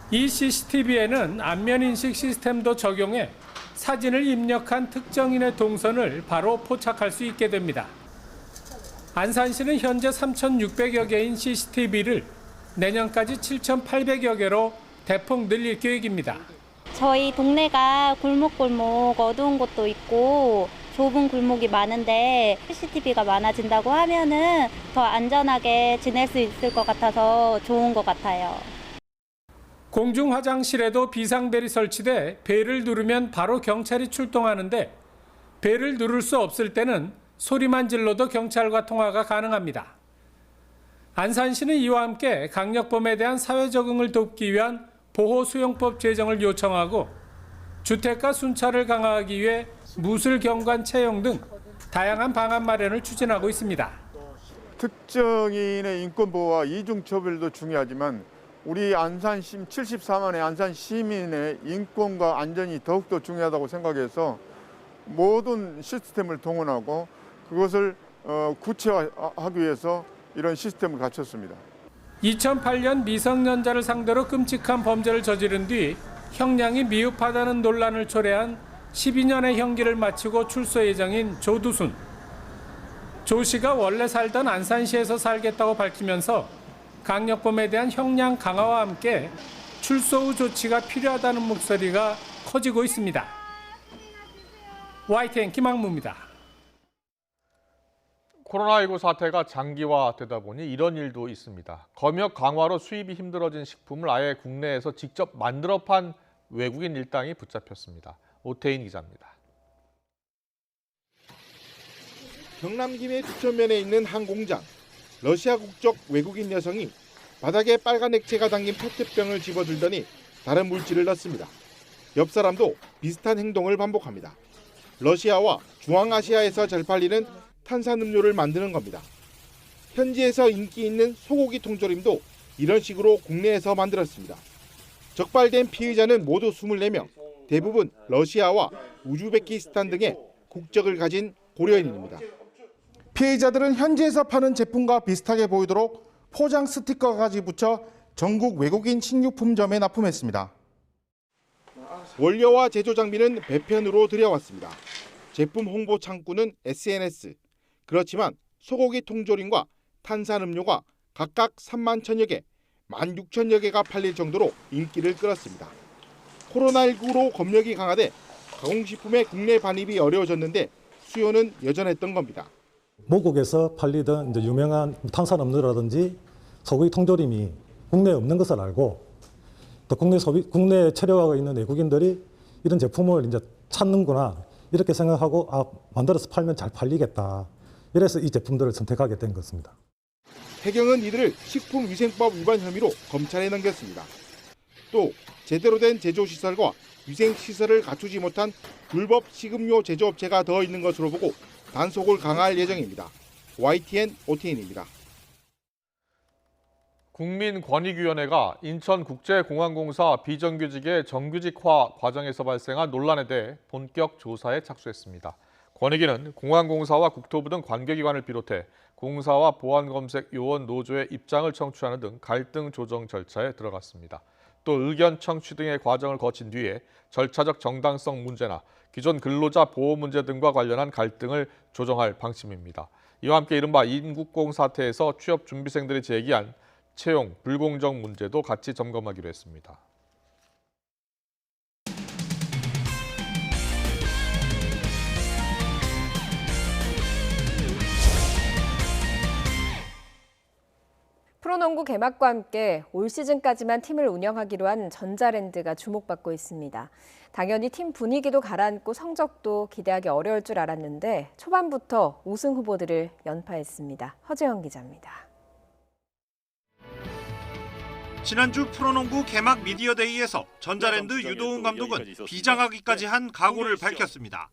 이 CCTV에는 안면인식 시스템도 적용해 사진을 입력한 특정인의 동선을 바로 포착할 수 있게 됩니다. 안산시는 현재 3,600여 개인 CCTV를 내년까지 7,800여 개로 대폭 늘릴 계획입니다. 저희 동네가 골목골목 어두운 곳도 있고 좁은 골목이 많은데 CCTV가 많아진다고 하면은 더 안전하게 지낼 수 있을 것 같아서 좋은 것 같아요. 공중 화장실에도 비상벨이 설치돼 벨을 누르면 바로 경찰이 출동하는데 벨을 누를 수 없을 때는 소리만 질러도 경찰과 통화가 가능합니다. 안산시는 이와 함께 강력범에 대한 사회 적응을 돕기 위한 보호수용법 제정을 요청하고 주택가 순찰을 강화하기 위해 무술경관 채용 등 다양한 방안 마련을 추진하고 있습니다. 특정인의 인권 보호와 이중처벌도 중요하지만 우리 안산시 74만의 안산 시민의 인권과 안전이 더욱더 중요하다고 생각해서 모든 시스템을 동원하고 그것을 구체화하기 위해서 이런 시스템을 갖췄습니다. 2008년 미성년자를 상대로 끔찍한 범죄를 저지른 뒤 형량이 미흡하다는 논란을 초래한 12년의 형기를 마치고 출소 예정인 조두순. 조 씨가 원래 살던 안산시에서 살겠다고 밝히면서 강력범에 대한 형량 강화와 함께 출소 후 조치가 필요하다는 목소리가 커지고 있습니다. YTN 김학무입니다. 코로나19 사태가 장기화되다 보니 이런 일도 있습니다. 검역 강화로 수입이 힘들어진 식품을 아예 국내에서 직접 만들어 판 외국인 일당이 붙잡혔습니다. 오태인 기자입니다. 경남 김해 두천면에 있는 한 공장. 러시아 국적 외국인 여성이 바닥에 빨간 액체가 담긴 페트병을 집어들더니 다른 물질을 넣습니다. 옆 사람도 비슷한 행동을 반복합니다. 러시아와 중앙아시아에서 잘 팔리는 탄산음료를 만드는 겁니다. 현지에서 인기 있는 소고기 통조림도 이런 식으로 국내에서 만들었습니다. 적발된 피의자는 모두 24명, 대부분 러시아와 우즈베키스탄 등의 국적을 가진 고려인입니다. 피해자들은 현지에서 파는 제품과 비슷하게 보이도록 포장 스티커까지 붙여 전국 외국인 식료품점에 납품했습니다. 원료와 제조 장비는 배편으로 들여왔습니다. 제품 홍보 창구는 SNS. 그렇지만 소고기 통조림과 탄산음료가 각각 3만 1천여 개, 16,000여 개가 팔릴 정도로 인기를 끌었습니다. 코로나19로 검역이 강화돼 가공식품의 국내 반입이 어려워졌는데 수요는 여전했던 겁니다. 모국에서 팔리던 이제 유명한 탄산음료라든지 소고기 통조림이 국내에 없는 것을 알고 또 국내에 체류하고 있는 외국인들이 이런 제품을 이제 찾는구나 이렇게 생각하고 만들어서 팔면 잘 팔리겠다. 이래서 이 제품들을 선택하게 된 것입니다. 해경은 이들을 식품위생법 위반 혐의로 검찰에 넘겼습니다. 또 제대로 된 제조시설과 위생시설을 갖추지 못한 불법 식음료 제조업체가 더 있는 것으로 보고 단속을 강화할 예정입니다. YTN 오태인입니다. 국민권익위원회가 인천국제공항공사 비정규직의 정규직화 과정에서 발생한 논란에 대해 본격 조사에 착수했습니다. 권익위는 공항공사와 국토부 등 관계기관을 비롯해 공사와 보안검색 요원 노조의 입장을 청취하는 등 갈등 조정 절차에 들어갔습니다. 또 의견 청취 등의 과정을 거친 뒤에 절차적 정당성 문제나 기존 근로자 보호 문제 등과 관련한 갈등을 조정할 방침입니다. 이와 함께 이른바 인국공 사태에서 취업 준비생들이 제기한 채용 불공정 문제도 같이 점검하기로 했습니다. 프로농구 개막과 함께 올 시즌까지만 팀을 운영하기로 한 전자랜드가 주목받고 있습니다. 당연히 팀 분위기도 가라앉고 성적도 기대하기 어려울 줄 알았는데 초반부터 우승 후보들을 연파했습니다. 허재영 기자입니다. 지난주 프로농구 개막 미디어데이에서 전자랜드 유도훈 감독은 비장하기까지 한 각오를 밝혔습니다.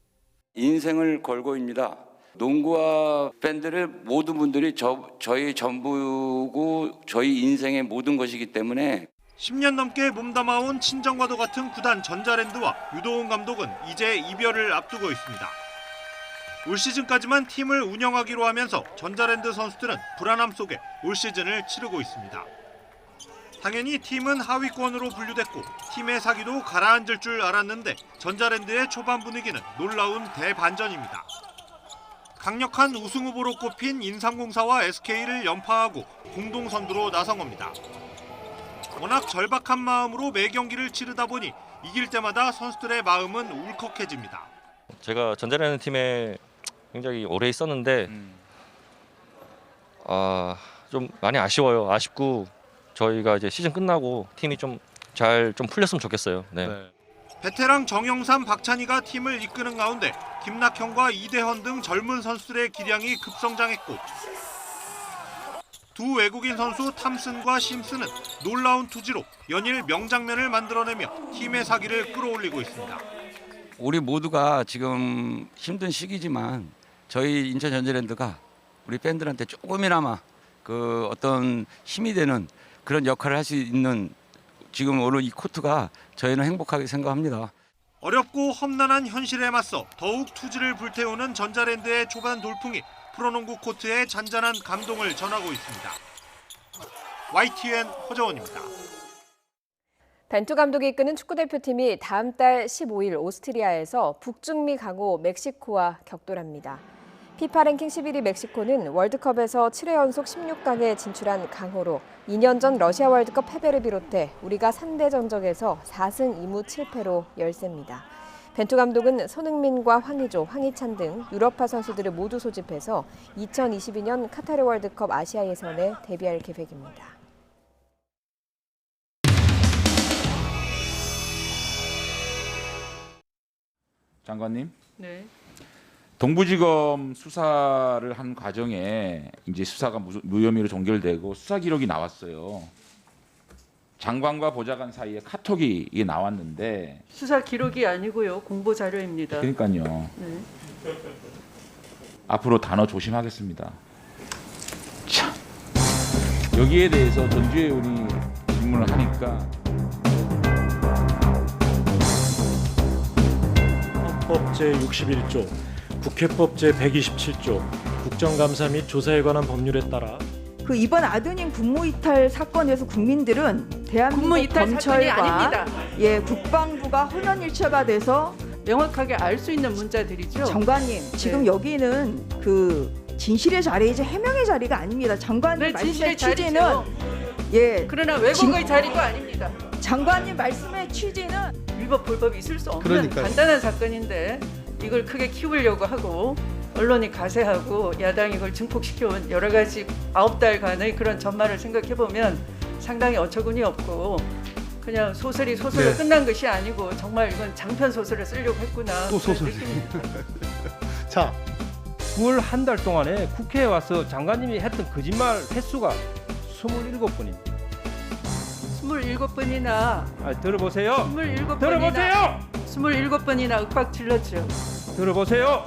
인생을 걸고입니다. 농구와 팬들의 모든 분들이 저희 전부고 저희 인생의 모든 것이기 때문에 10년 넘게 몸담아온 친정과도 같은 구단 전자랜드와 유도훈 감독은 이제 이별을 앞두고 있습니다. 올 시즌까지만 팀을 운영하기로 하면서 전자랜드 선수들은 불안함 속에 올 시즌을 치르고 있습니다. 당연히 팀은 하위권으로 분류됐고 팀의 사기도 가라앉을 줄 알았는데 전자랜드의 초반 분위기는 놀라운 대반전입니다. 강력한 우승 후보로 꼽힌 인삼공사와 SK를 연파하고 공동 선두로 나선 겁니다. 워낙 절박한 마음으로 매 경기를 치르다 보니 이길 때마다 선수들의 마음은 울컥해집니다. 제가 전자랜드 팀에 굉장히 오래 있었는데 좀 많이 아쉬워요. 아쉽고 저희가 이제 시즌 끝나고 팀이 좀 풀렸으면 좋겠어요. 네. 베테랑 정영삼, 박찬희가 팀을 이끄는 가운데 김낙현과 이대헌 등 젊은 선수들의 기량이 급성장했고 두 외국인 선수 탐슨과 심스는 놀라운 투지로 연일 명장면을 만들어내며 팀의 사기를 끌어올리고 있습니다. 우리 모두가 지금 힘든 시기지만 저희 인천 전자랜드가 우리 팬들한테 조금이나마 그 어떤 힘이 되는 그런 역할을 할 수 있는 지금 오늘 이 코트가 저희는 행복하게 생각합니다. 어렵고 험난한 현실에 맞서 더욱 투지를 불태우는 전자랜드의 초반 돌풍이 프로농구 코트에 잔잔한 감동을 전하고 있습니다. YTN 허정원입니다. 벤투 감독이 이끄는 축구대표팀이 다음 달 15일 오스트리아에서 북중미 강호 멕시코와 격돌합니다. 피파 랭킹 11위 멕시코는 월드컵에서 7회 연속 16강에 진출한 강호로 2년 전 러시아 월드컵 패배를 비롯해 우리가 상대 전적에서 4승 2무 7패로 열세입니다. 벤투 감독은 손흥민과 황의조, 황희찬 등 유럽파 선수들을 모두 소집해서 2022년 카타르 월드컵 아시아 예선에 데뷔할 계획입니다. 장관님. 네. 동부지검 수사를 한 과정에 이제 수사가 무혐의로 종결되고 수사 기록이 나왔어요. 장관과 보좌관 사이에 카톡이 이게 나왔는데 수사 기록이 아니고요. 공보 자료입니다. 그러니까요. 네. 앞으로 단어 조심하겠습니다. 참. 여기에 대해서 전주혜 의원이 질문을 하니까 헌법 제61조, 국회법 제127조, 국정감사 및 조사에 관한 법률에 따라 그 이번 아드님 군무 이탈 사건에서 국민들은 대한민국 군무 이탈 사건이 검찰과 아닙니다. 국방부가 혼연일체가 돼서 명확하게 알 수 있는 문자들이죠. 장관님, 지금 여기는 그 진실의 자리이지 해명의 자리가 아닙니다. 장관님 말씀의 취지는 그러나 왜곡의 자리도 아닙니다. 장관님 말씀의 취지는 위법 불법이 있을 수 없는 그러니까요. 간단한 사건인데 이걸 크게 키우려고 하고 언론이 가세하고 야당이 이걸 증폭시켜온 여러 가지 9달간의 그런 전말을 생각해 보면 상당히 어처구니 없고 그냥 소설이 소설로 끝난 것이 아니고 정말 이건 장편 소설을 쓰려고 했구나. 또 소설. 자, 9월 한 달 동안에 국회에 와서 장관님이 했던 거짓말 횟수가 27번입니다. 27번이나 들어보세요. 27번이나 들어보세요. 27번이나 윽박 질렀죠. 들어보세요.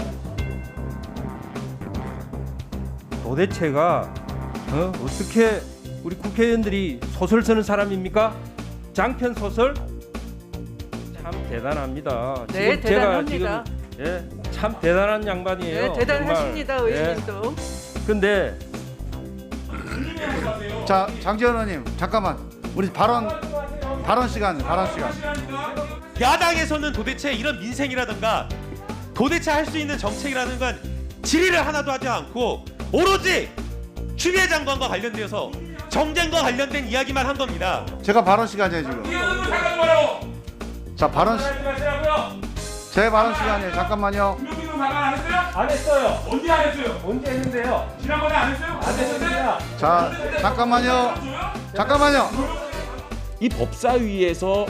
도대체가 어떻게 우리 국회의원들이 소설 쓰는 사람입니까? 장편 소설? 참 대단합니다. 네, 지금 대단합니다. 제가 지금 참 대단한 양반이에요. 네, 대단하십니다, 의원님도. 근데 자, 장지현 의원님 잠깐만. 우리 발언 시간. 야당에서는 도대체 이런 민생이라든가 도대체 할 수 있는 정책이라는 건 질의를 하나도 하지 않고 오로지 추미애 장관과 관련되어서 정쟁과 관련된 이야기만 한 겁니다. 제가 발언 시간이에요 지금. 자, 제 발언 시간이에요. 잠깐만요. 안 했어요. 언제 안 했어요? 언제 했는데요? 지난번에 안 했어요? 안 했는데요. 자, 잠깐만요. 이 법사위에서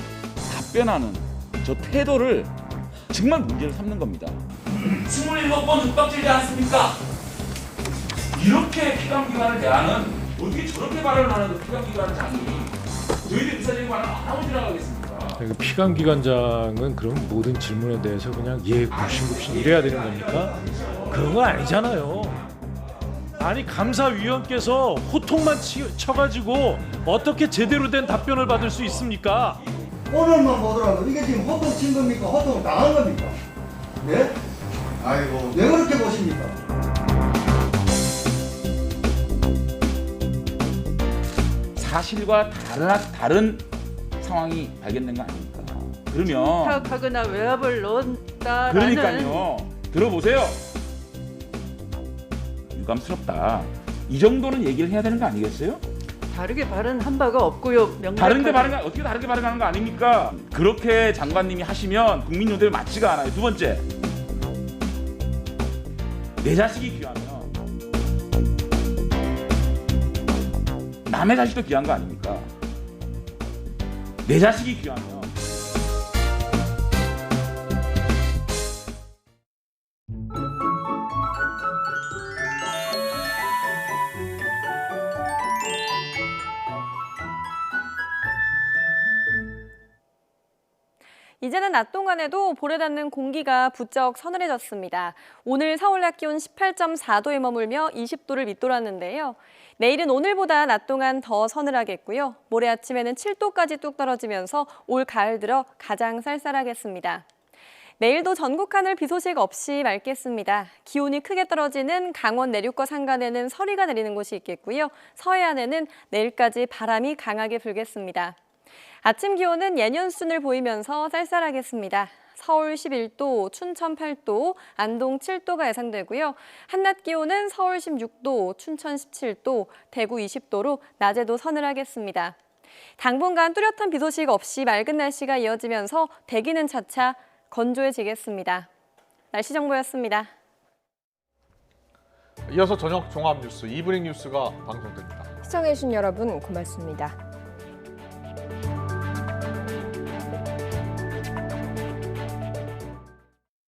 답변하는 저 태도를 정말 문제를 삼는 겁니다. 27번 윽박지르지 않습니까? 이렇게 피감기관을 대하는 어떻게 저렇게 발언을 하는 피감기관 장이 저희들 의사적인 발언을 안 하고 지나가겠습니까? 피감기관장은 그럼 모든 질문에 대해서 그냥 굽신굽신 이래야 되는 겁니까? 그런 거 아니잖아요. 아니 감사위원께서 호통만 쳐가지고 어떻게 제대로 된 답변을 받을 수 있습니까? 오늘만 보더라도 이게 지금 호통 친 겁니까? 호통 당한 겁니까? 네? 아이고 왜 그렇게 보십니까? 사실과 다른 상황이 발견된 거 아닙니까? 그러면 파악하거나 외압을 넣었다라는. 그러니까요. 들어보세요. 유감스럽다. 이 정도는 얘기를 해야 되는 거 아니겠어요? 다르게 발언한 바가 없고요. 명백하게. 어떻게 다르게 발언하는 거 아닙니까? 그렇게 장관님이 하시면 국민 눈에 맞지가 않아요. 두 번째, 내 자식이 귀하면 남의 자식도 귀한 거 아닙니까? 내 자식이 귀하면 이제는 낮 동안에도 볼에 닿는 공기가 부쩍 서늘해졌습니다. 오늘 서울 낮 기온 18.4도에 머물며 20도를 밑돌았는데요. 내일은 오늘보다 낮 동안 더 서늘하겠고요. 모레 아침에는 7도까지 뚝 떨어지면서 올 가을 들어 가장 쌀쌀하겠습니다. 내일도 전국 하늘 비 소식 없이 맑겠습니다. 기온이 크게 떨어지는 강원 내륙과 산간에는 서리가 내리는 곳이 있겠고요. 서해안에는 내일까지 바람이 강하게 불겠습니다. 아침 기온은 예년 수준을 보이면서 쌀쌀하겠습니다. 서울 11도, 춘천 8도, 안동 7도가 예상되고요. 한낮 기온은 서울 16도, 춘천 17도, 대구 20도로 낮에도 서늘하겠습니다. 당분간 뚜렷한 비 소식 없이 맑은 날씨가 이어지면서 대기는 차차 건조해지겠습니다. 날씨 정보였습니다. 이어서 저녁 종합 뉴스 이브닝 뉴스가 방송됩니다. 시청해주신 여러분 고맙습니다.